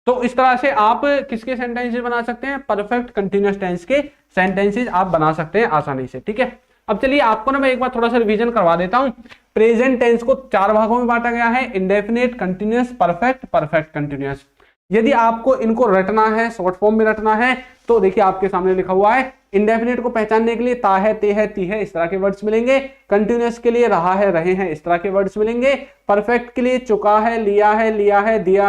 तो इस तरह से आप किसके सेंटेंसेस बना सकते हैं? परफेक्ट कंटिन्यूअस टेंस के सेंटेंसेस आप बना सकते हैं आसानी से। ठीक है, अब चलिए आपको ना मैं एक बार थोड़ा सा रिवीजन करवा देता हूं। प्रेजेंट टेंस को 4 भागों में बांटा गया है, indefinite, continuous, perfect, perfect continuous. यदि आपको इनको रटना है, शॉर्ट फॉर्म में रटना है, तो देखिए आपके सामने लिखा हुआ है। इंडेफिनिट को पहचानने के लिए ता है, ते है, ती है, इस तरह के वर्ड्स मिलेंगे। कंटिन्यूअस के लिए रहा है, रहे हैं, इस तरह के वर्ड्स मिलेंगे। परफेक्ट के लिए चुका है, लिया है, दिया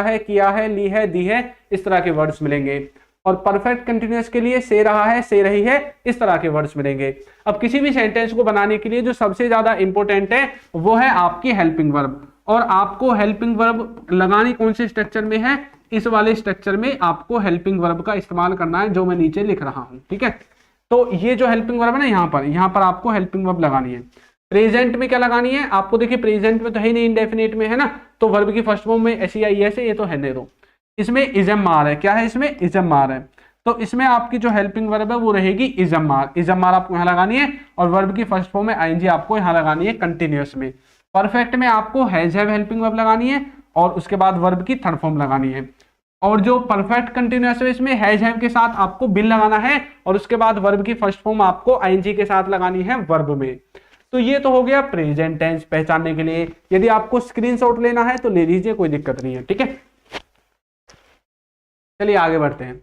है, किया है, ली है, दी है, इस तरह के वर्ड्स मिलेंगे। और परफेक्ट कंटिन्यूअस के लिए से रहा है, से रही है, इस तरह के वर्ड्स मिलेंगे। अब किसी भी सेंटेंस को बनाने के लिए जो सबसे ज्यादा इंपॉर्टेंट है वो है आपकी हेल्पिंग वर्ब। और आपको हेल्पिंग वर्ब लगानी कौन से स्ट्रक्चर में है? इस वाले स्ट्रक्चर में आपको हेल्पिंग वर्ब का इस्तेमाल करना है जो मैं नीचे लिख रहा हूं, ठीक है। तो ये जो हेल्पिंग वर्ब है ना, यहाँ पर आपको हेल्पिंग वर्ब लगानी है। प्रेजेंट में क्या लगानी है आपको, देखिए प्रेजेंट में तो है नहीं, इंडेफिनिट में है ना, तो वर्ब की फर्स्ट फॉर्म में ऐसी आई ऐसे, ये तो है नहीं, तो इसमें इजम मार है, क्या है इसमें इजम मार है, तो इसमें आपकी जो हेल्पिंग वर्ब है वो रहेगी इजम मार। इजम मार आपको यहाँ लगानी है और वर्ब की फर्स्ट फॉर्म में आईएनजी आपको यहाँ लगानी है कंटिन्यूअस में। परफेक्ट में आपको हैज हैव हेल्पिंग वर्ब लगानी है और उसके बाद वर्ब की थर्ड फॉर्म लगानी है। और जो परफेक्ट कंटिन्यूअस है इसमें हैज हैव के साथ आपको बिल लगाना है और उसके बाद वर्ब की फर्स्ट फॉर्म आपको आईएनजी के साथ लगानी है वर्ब में। तो ये तो हो गया प्रेजेंट टेंस पहचानने के लिए। यदि आपको स्क्रीनशॉट लेना है तो ले लीजिए, कोई दिक्कत नहीं है, ठीक है। चलिए आगे बढ़ते हैं।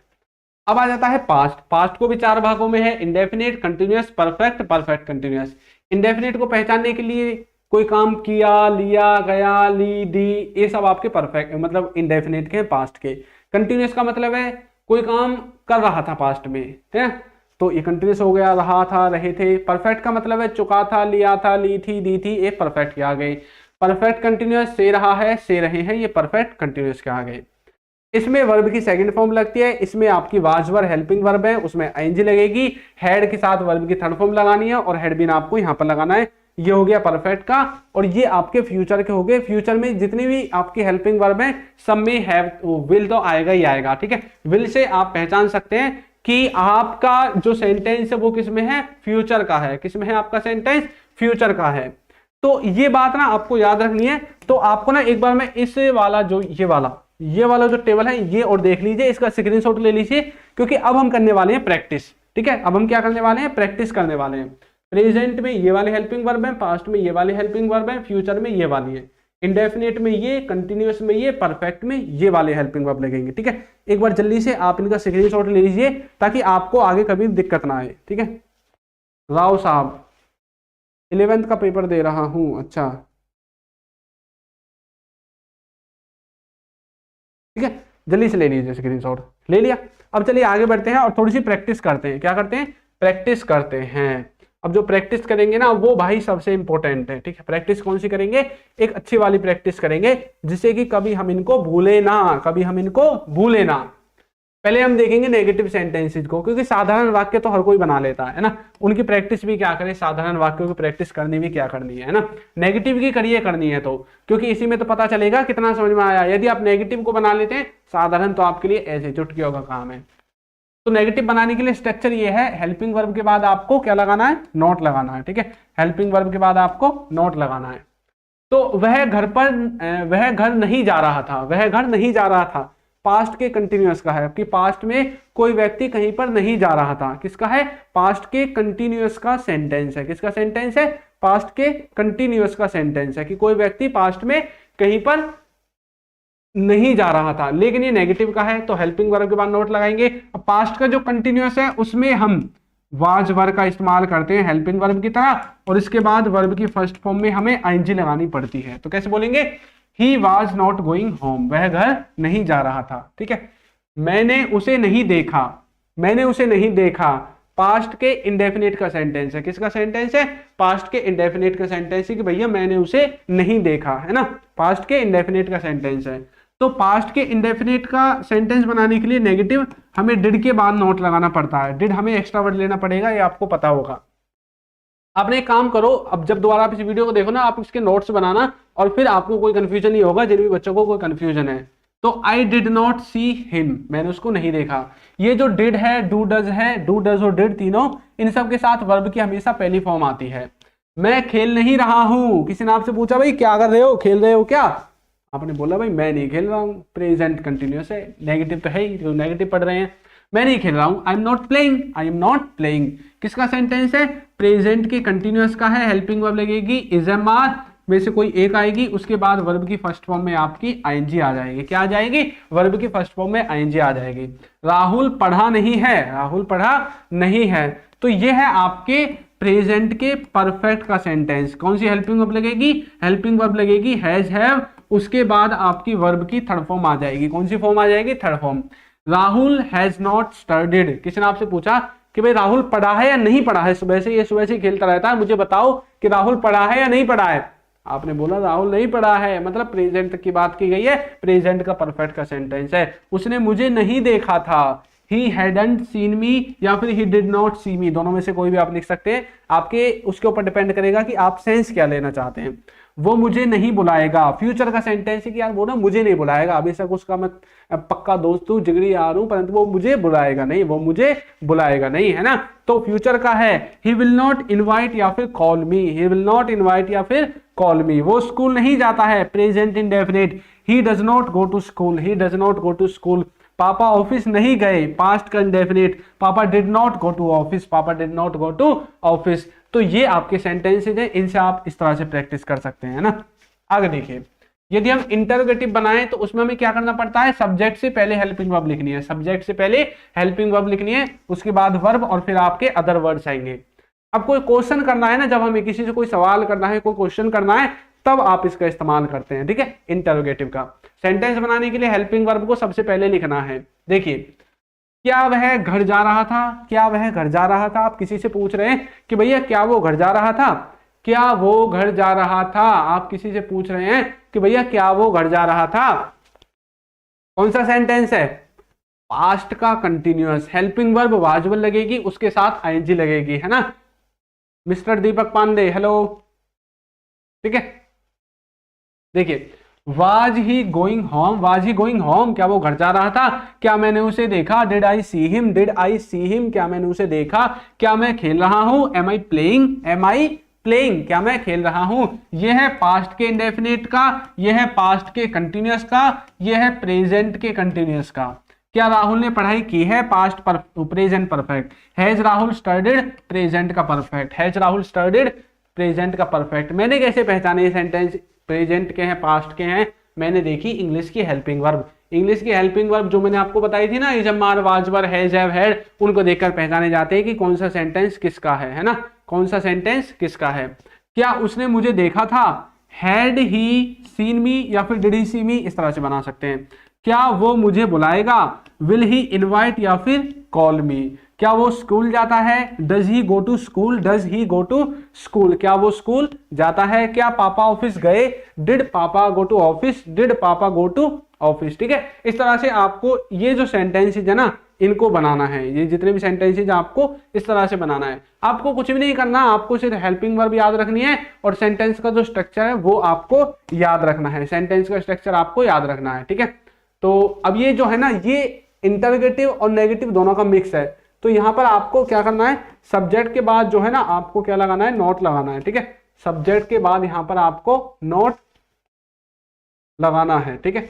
अब आ जाता है पास्ट। पास्ट को भी 4 भागों में है, indefinite, continuous, perfect, perfect continuous. Indefinite को पहचानने के लिए कोई काम किया, लिया, गया, ली, दी, ये सब आपके परफेक्ट मतलब इंडेफिनिट के, पास्ट के। कंटिन्यूअस का मतलब है कोई काम कर रहा था पास्ट में, है, तो ये कंटिन्यूअस हो गया, रहा था, रहे थे। परफेक्ट का मतलब है चुका था, लिया था, ली थी, दी थी, ये परफेक्ट के आ गए। परफेक्ट कंटिन्यूअस से रहा है, से रहे हैं, ये परफेक्ट कंटिन्यूअस के आ गए। इसमें वर्ब की सेकंड फॉर्म लगती है, इसमें आपकी वाज वर्ब हेल्पिंग वर्ब है, उसमें आईएनजी लगेगी, हेड के साथ वर्ब की थर्ड फॉर्म लगानी है और हेड बीन आपको यहाँ पर लगाना है। ये हो गया परफेक्ट का। और ये आपके फ्यूचर के हो गए। फ्यूचर में जितनी भी आपकी हेल्पिंग वर्ब है सब में हैव, विल तो आएगा ही आएगा, ठीक है। विल से आप पहचान सकते हैं कि आपका जो सेंटेंस है वो किसमें है, फ्यूचर का है। किसमें है आपका सेंटेंस, फ्यूचर का है। तो ये बात ना आपको याद रखनी है। तो आपको ना एक बार मैं इस वाला जो ये वाला जो टेबल है ये और देख लीजिए, इसका स्क्रीनशॉट ले लीजिए, क्योंकि अब हम करने वाले हैं प्रैक्टिस, ठीक है। अब हम क्या करने वाले हैं, प्रैक्टिस करने वाले हैं। प्रेजेंट में ये वाले हेल्पिंग वर्ब है, पास्ट में ये वाले हेल्पिंग वर्ब है, फ्यूचर में ये वाली है, इंडेफिनिट में ये, कंटिन्यूअस में ये, परफेक्ट में ये वाले हेल्पिंग वर्ब लगेंगे, ठीक है। एक बार जल्दी से आप इनका स्क्रीनशॉट ले लीजिए ताकि आपको आगे कभी दिक्कत ना आए, ठीक है। राव साहब 11th का पेपर दे रहा हूं, अच्छा ठीक है, जल्दी से ले लीजिए स्क्रीनशॉट, ले लिया। अब चलिए आगे बढ़ते हैं और थोड़ी सी प्रैक्टिस करते हैं। क्या करते हैं, प्रैक्टिस करते हैं। अब जो प्रैक्टिस करेंगे ना वो भाई सबसे इंपॉर्टेंट है, ठीक है। प्रैक्टिस कौन सी करेंगे, एक अच्छी वाली प्रैक्टिस करेंगे जिससे कि कभी हम इनको भूले ना। पहले हम देखेंगे नेगेटिव सेंटेंसेस को, क्योंकि साधारण वाक्य तो हर कोई बना लेता है ना, उनकी प्रैक्टिस भी क्या करें, साधारण वाक्यों की प्रैक्टिस करनी भी क्या करनी है ना, नेगेटिव की करनी है तो, क्योंकि इसी में तो पता चलेगा कितना समझ में आया। यदि आप नेगेटिव को बना लेते हैं, साधारण तो आपके लिए ऐसे चुटकियों का काम है। तो नेगेटिव बनाने के लिए स्ट्रक्चर ये है, हेल्पिंग वर्ब के बाद आपको क्या लगाना है, नॉट लगाना है, ठीक है। हेल्पिंग वर्ब के बाद आपको नॉट लगाना है। तो वह घर नहीं जा रहा था, पास्ट के कंटिन्यूअस का है कि पास्ट में कोई व्यक्ति कहीं पर नहीं जा रहा था। किसका है, पास्ट के कंटिन्यूअस का सेंटेंस है। किसका सेंटेंस है, पास्ट के कंटिन्यूअस का सेंटेंस है कि कोई व्यक्ति पास्ट में कहीं पर नहीं जा रहा था, लेकिन ये नेगेटिव का है तो हेल्पिंग वर्ब के बाद नोट लगाएंगे। अब पास्ट का जो कंटिन्यूअस है उसमें हम वाज वर्ब का इस्तेमाल करते हैं हेल्पिंग वर्ब की तरह, और इसके बाद वर्ब की फर्स्ट फॉर्म में हमें आईएनजी लगानी पड़ती है। तो कैसे बोलेंगे, he was not going home, वह घर नहीं जा रहा था, ठीक है। मैंने उसे नहीं देखा, पास्ट के इंडेफिनिट का सेंटेंस है। किसका सेंटेंस है, पास्ट के इंडेफिनिट का सेंटेंस है कि भैया मैंने उसे नहीं देखा, है ना, पास्ट के इंडेफिनिट का सेंटेंस है। तो पास्ट के इंडेफिनिट का सेंटेंस बनाने के लिए नेगेटिव हमें डिड के बाद नोट लगाना पड़ता है। डिड हमें एक्स्ट्रा वर्ड लेना पड़ेगा, ये आपको पता होगा। आपने एक काम करो, अब जब दोबारा आप इस वीडियो को देखो ना, आप इसके नोट्स बनाना और फिर आपको कोई कंफ्यूजन नहीं होगा। जिन भी बच्चों को कोई कंफ्यूजन है तो I did not see him, मैंने उसको नहीं देखा। ये जो डिड है, डू डज और डिड तीनों, इन सब के साथ वर्ब की हमेशा पहली फॉर्म आती है। मैं खेल नहीं रहा हूं, किसी ने आपसे पूछा भाई क्या कर रहे हो, खेल रहे हो क्या, आपने बोला भाई मैं नहीं खेल रहा हूं, प्रेजेंट कंटिन्यूअस है, नेगेटिव तो है ही, तो नेगेटिव पढ़ रहे हैं, मैं नहीं खेल रहा हूं। आई एम नॉट प्लेइंग, किसका सेंटेंस है, प्रेजेंट के कंटिन्यूअस का है, हेल्पिंग वर्ब लगेगी इज एम आर में से कोई एक आएगी, उसके बाद वर्ब की फर्स्ट फॉर्म में आपकी आईएनजी आ जाएगी। क्या आ जाएगी, वर्ब की फर्स्ट फॉर्म में आईएनजी आ जाएगी। राहुल पढ़ा नहीं है, तो ये है आपके प्रेजेंट के परफेक्ट का सेंटेंस। कौन सी हेल्पिंग वर्ब लगेगी, हेल्पिंग वर्ब लगेगी हैज हैव, उसके बाद आपकी वर्ब की थर्ड फॉर्म आ जाएगी। कौन सी फॉर्म आ जाएगी, third form. Rahul has not studied, किसी ने आपसे पूछा कि भाई राहुल पढ़ा है या नहीं पढ़ा है, सुबह से ये सुबह से खेलता रहता है, मुझे बताओ कि राहुल पढ़ा है या नहीं पढ़ा है। आपने बोला राहुल नहीं पढ़ा है, मतलब प्रेजेंट की बात की गई है, प्रेजेंट का परफेक्ट का सेंटेंस है। उसने मुझे नहीं देखा था, ही हैडंट सीन मी या फिर ही डिड नॉट सी मी, दोनों में से कोई भी आप लिख सकते हैं, आपके उसके ऊपर डिपेंड करेगा कि आप सेंस क्या लेना चाहते हैं। वो मुझे नहीं बुलाएगा, फ्यूचर का सेंटेंस है कि यार वो ना मुझे नहीं बुलाएगा, अभी तक उसका मैं पक्का दोस्त हूं, जिगरी यार हूं, परंतु वो मुझे बुलाएगा नहीं, वो मुझे बुलाएगा नहीं, है ना। तो फ्यूचर का है ही विल नॉट इनवाइट या फिर call me, he will not invite या फिर कॉल मी। वो स्कूल नहीं जाता है, present indefinite, he does not go to school, he does not go to school. पापा ऑफिस नहीं गए, पास्ट का इंडेफिनिट, पापा did not go to office, पापा did not go to office. तो ये आपके सेंटेंसेज हैं, इनसे आप इस तरह से प्रैक्टिस कर सकते हैं, ना। आगे देखिए, यदि हम इंटरोगेटिव बनाएं तो उसमें हमें क्या करना पड़ता है, सब्जेक्ट से पहले हेल्पिंग वर्ब लिखनी है, सब्जेक्ट से पहले हेल्पिंग वर्ब लिखनी है, उसके बाद वर्ब और फिर आपके अदर वर्ड्स आएंगे। अब कोई क्वेश्चन करना है ना, जब हमें किसी से कोई सवाल करना है, कोई क्वेश्चन करना है, तब आप इसका इस्तेमाल करते हैं, ठीक है, इंटरोगेटिव का। सेंटेंस बनाने के लिए हेल्पिंग वर्ब को सबसे पहले लिखना है। देखिए, क्या वह घर जा रहा था, क्या वह घर जा रहा था, आप किसी से पूछ रहे हैं कि भैया क्या वो घर जा रहा था, क्या वो घर जा रहा था, आप किसी से पूछ रहे हैं कि भैया क्या वो घर जा रहा था। कौन सा सेंटेंस है, पास्ट का कंटिन्यूअस, हेल्पिंग वर्ब वाजिबल लगेगी, उसके साथ आईएनजी लगेगी, है ना। मिस्टर दीपक पांडे, हेलो, ठीक है। देखिए, was he going home, was he going home, क्या वो घर जा रहा था, क्या मैंने उसे देखा, did I see him, did I see him, क्या मैंने उसे देखा, क्या मैं खेल रहा हूं, am I playing, am I playing, क्या मैं खेल रहा हूं। यह है पास्ट के इंडेफिनिट का, यह है पास्ट के कंटिन्यूअस का, यह है प्रेजेंट के कंटिन्यूअस का। क्या राहुल ने पढ़ाई की है, पास्ट पर present perfect, has Rahul studied, present का perfect, has Rahul studied, present का परफेक्ट। मैंने कैसे पहचाने ये सेंटेंस प्रेजेंट के हैं, पास्ट के हैं, मैंने देखी इंग्लिश की हेल्पिंग वर्ब, इंग्लिश की हेल्पिंग वर्ब जो मैंने आपको बताई थी ना, इज मार वाजवर हैज हैव हैड, उनको देखकर पहचाने जाते हैं कि कौन सा सेंटेंस किसका है ना, कौन सा सेंटेंस किसका है। क्या उसने मुझे देखा था, हैड ही सीन मी या फिर डिड ही सी मी, इस तरह से बना सकते हैं। क्या वो मुझे बुलाएगा, विल ही इनवाइट या फिर कॉल मी। क्या वो स्कूल जाता है, does he go to school, does he go to school, क्या वो स्कूल जाता है। क्या पापा ऑफिस गए, डिड पापा गो टू ऑफिस, डिड पापा गो टू ऑफिस, ठीक है। इस तरह से आपको ये जो सेंटेंसेज है ना, इनको बनाना है, ये जितने भी सेंटेंसेज आपको इस तरह से बनाना है। आपको कुछ भी नहीं करना, आपको सिर्फ हेल्पिंग वर्ब याद रखनी है और सेंटेंस का जो स्ट्रक्चर है वो आपको याद रखना है, सेंटेंस का स्ट्रक्चर आपको याद रखना है, ठीक है। तो अब ये जो है ना, ये इंटरोगेटिव और नेगेटिव दोनों का मिक्स है। तो यहां पर आपको क्या करना है, सब्जेक्ट के बाद जो है ना आपको क्या लगाना है, नोट लगाना है, ठीक है। सब्जेक्ट के बाद यहां पर आपको नोट लगाना है, ठीक है।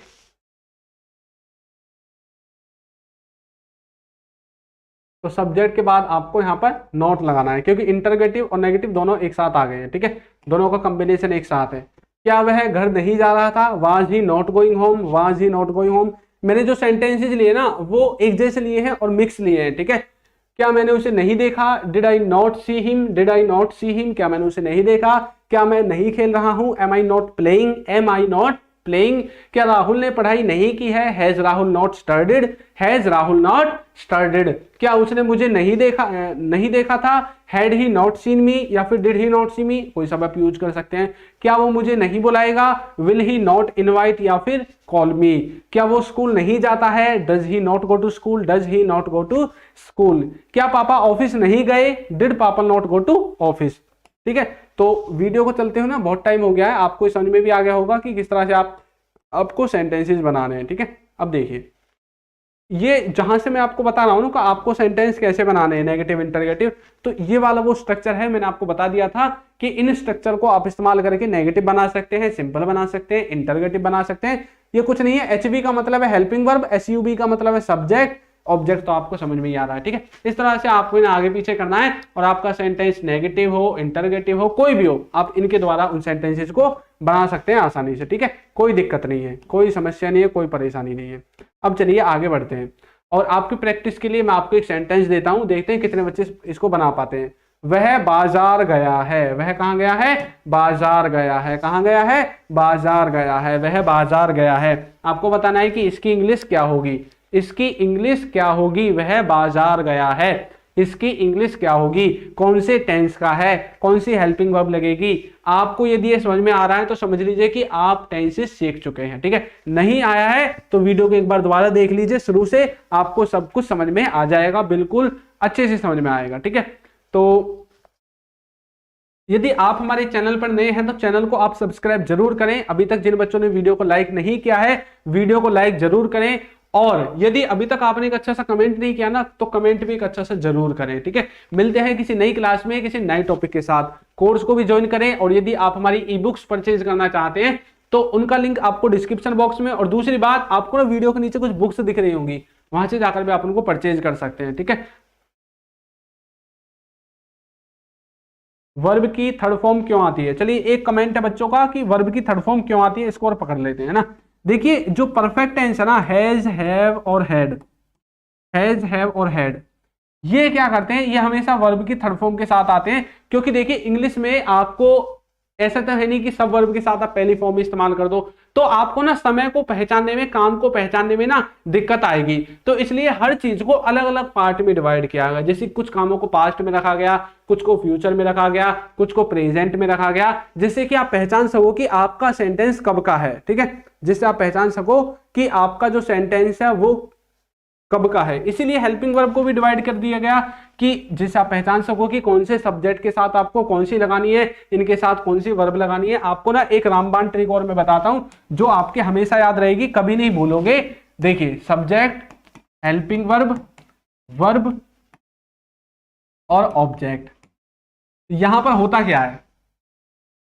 तो सब्जेक्ट के बाद आपको यहां पर नोट लगाना है, क्योंकि इंटरोगेटिव और नेगेटिव दोनों एक साथ आ गए हैं, ठीक है, दोनों का कॉम्बिनेशन एक साथ है। क्या वह घर नहीं जा रहा था, was he not going home, was he not going home. मैंने जो सेंटेंसेज लिए ना वो एक जैसे लिए हैं और मिक्स लिए हैं, ठीक है। क्या मैंने उसे नहीं देखा, did I not C him, did I not C him, क्या मैंने उसे नहीं देखा। क्या मैं नहीं खेल रहा हूं, am I not playing, am I not playing. क्या राहुल ने पढ़ाई नहीं की है, has Rahul not studied, has Rahul not studied. क्या उसने मुझे नहीं देखा था, had he not seen me या फिर डिड ही नॉट सी मी, कोई सब आप यूज कर सकते हैं। क्या वो मुझे नहीं बुलाएगा, विल ही नॉट इनवाइट या फिर कॉल मी। क्या वो स्कूल नहीं जाता है, does he not go to school, does he not go to school. क्या पापा ऑफिस नहीं गए, डिड पापा नॉट गो टू ऑफिस, ठीक है। तो वीडियो को चलते हुए ना बहुत टाइम हो गया है, आपको समझ में भी आ गया होगा कि किस तरह से आपको सेंटेंसेस बनाने हैं, ठीक है। अब देखिए, ये जहां से मैं आपको बता रहा हूं ना कि आपको सेंटेंस कैसे बनाने हैं, नेगेटिव इंटरोगेटिव, तो ये वाला वो स्ट्रक्चर है। मैंने आपको बता दिया था कि इन स्ट्रक्चर को आप इस्तेमाल करके नेगेटिव बना सकते हैं, सिंपल बना सकते हैं, इंटरोगेटिव बना सकते हैं। ये कुछ नहीं है, एचबी का मतलब है हेल्पिंग वर्ब, एसयूबी का मतलब है सब्जेक्ट, ऑब्जेक्ट तो आपको समझ में ही आ रहा है, ठीक है। इस तरह से आपको इन्हें आगे पीछे करना है और आपका सेंटेंस नेगेटिव हो, इंटरोगेटिव हो, कोई भी हो, आप इनके द्वारा उन सेंटेंसेस को बना सकते हैं आसानी से, ठीक है। कोई दिक्कत नहीं है, कोई समस्या नहीं है, कोई परेशानी नहीं है। अब चलिए आगे बढ़ते हैं और आपकी प्रैक्टिस के लिए मैं आपको एक सेंटेंस देता हूं, देखते हैं कितने बच्चे इसको बना पाते हैं। वह बाजार गया है, वह कहां गया है, बाजार गया है, कहां गया है, बाजार गया है, वह बाजार गया है। आपको बताना है कि इसकी इंग्लिश क्या होगी, इसकी इंग्लिश क्या होगी, वह बाजार गया है। इसकी इंग्लिश क्या होगी, कौन से टेंस का है, कौन सी हेल्पिंग वर्ब लगेगी। आपको यदि ये समझ में आ रहा है तो समझ लीजिए कि आप टेंसेस सीख चुके हैं। ठीक है, नहीं आया है तो वीडियो को एक बार दोबारा देख लीजिए शुरू से, आपको सब कुछ समझ में आ जाएगा, बिल्कुल अच्छे से समझ में आएगा। ठीक है, तो यदि आप हमारे चैनल पर नए हैं तो चैनल को आप सब्सक्राइब जरूर करें। अभी तक जिन बच्चों ने वीडियो को लाइक नहीं किया है, वीडियो को लाइक जरूर करें। और यदि अभी तक आपने एक अच्छा सा कमेंट नहीं किया ना, तो कमेंट भी एक अच्छा सा जरूर करें। ठीक है, मिलते हैं किसी नई क्लास में किसी नए टॉपिक के साथ। कोर्स को भी ज्वाइन करें, और यदि आप हमारी ई बुक्स परचेज करना चाहते हैं तो उनका लिंक आपको डिस्क्रिप्शन बॉक्स में, और दूसरी बात, आपको ना वीडियो के नीचे कुछ बुक्स दिख रही होंगी, वहां से जाकर भी आप उनको परचेज कर सकते हैं। ठीक है, वर्ब की थर्ड फॉर्म क्यों आती है, चलिए एक कमेंट है बच्चों का कि वर्ब की थर्ड फॉर्म क्यों आती है, इसको और पकड़ लेते हैं ना। देखिए जो परफेक्ट टेंस है ना, हैज, हैव और हैड, हैज, हैव और हैड, ये क्या करते हैं, ये हमेशा वर्ब की थर्ड फॉर्म के साथ आते हैं। क्योंकि देखिए इंग्लिश में आपको ऐसा तो है नहीं कि सब वर्ब के साथ आप पहली फॉर्म इस्तेमाल कर दो, तो आपको ना समय को पहचानने में, काम को पहचानने में ना दिक्कत आएगी। तो इसलिए हर चीज को अलग अलग पार्ट में डिवाइड किया गया। जैसे कुछ कामों को पास्ट में रखा गया, कुछ को फ्यूचर में रखा गया, कुछ को प्रेजेंट में रखा गया, जिससे कि आप पहचान सको कि आपका सेंटेंस कब का है। ठीक है, जिससे आप पहचान सको कि आपका जो सेंटेंस है वो कब का है। इसीलिए हेल्पिंग वर्ब को भी डिवाइड कर दिया गया कि जिससे आप पहचान सको कि कौन से सब्जेक्ट के साथ आपको कौन सी लगानी है, इनके साथ कौन सी वर्ब लगानी है। आपको ना एक रामबाण ट्रिक और मैं बताता हूं जो आपके हमेशा याद रहेगी, कभी नहीं भूलोगे। देखिए सब्जेक्ट, हेल्पिंग वर्ब, वर्ब और ऑब्जेक्ट। यहां पर होता क्या है,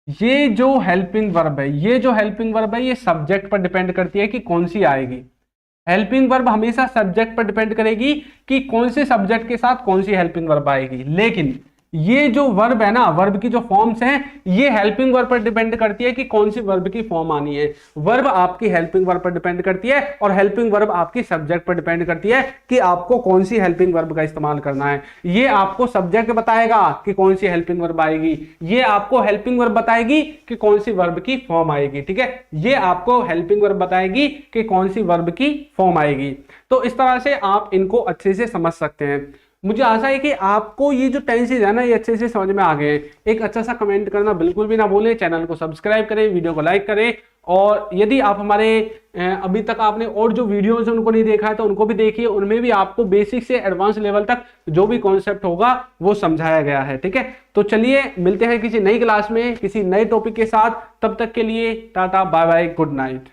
ये जो हेल्पिंग वर्ब है, ये सब्जेक्ट पर डिपेंड करती है कि कौन सी आएगी। हेल्पिंग वर्ब हमेशा सब्जेक्ट पर डिपेंड करेगी कि कौन से सब्जेक्ट के साथ कौन सी हेल्पिंग वर्ब आएगी। लेकिन ये जो वर्ब है ना, वर्ब की जो फॉर्म्स हैं, ये हेल्पिंग वर्ब पर डिपेंड करती है कि कौन सी वर्ब की फॉर्म आनी है। वर्ब आपकी हेल्पिंग वर्ब पर डिपेंड करती है, और हेल्पिंग वर्ब आपकी सब्जेक्ट पर डिपेंड करती है कि आपको कौन सी हेल्पिंग वर्ब का इस्तेमाल करना है। ये आपको सब्जेक्ट बताएगा कि कौन सी हेल्पिंग वर्ब आएगी, ये आपको हेल्पिंग वर्ब बताएगी कि कौन सी वर्ब की फॉर्म आएगी। ठीक है, ये आपको हेल्पिंग वर्ब बताएगी कि कौन सी वर्ब की फॉर्म आएगी। तो इस तरह से आप इनको अच्छे से समझ सकते हैं। मुझे आशा है कि आपको ये जो टेंसेज है ना, ये अच्छे से समझ में आ गए हैं। एक अच्छा सा कमेंट करना बिल्कुल भी ना भूलें, चैनल को सब्सक्राइब करें, वीडियो को लाइक करें, और यदि आप हमारे अभी तक आपने और जो वीडियोस हैं उनको नहीं देखा है तो उनको भी देखिए। उनमें भी आपको बेसिक से एडवांस लेवल तक जो भी कॉन्सेप्ट होगा वो समझाया गया है। ठीक है, तो चलिए मिलते हैं किसी नई क्लास में किसी नए टॉपिक के साथ। तब तक के लिए tata, bye bye, good night.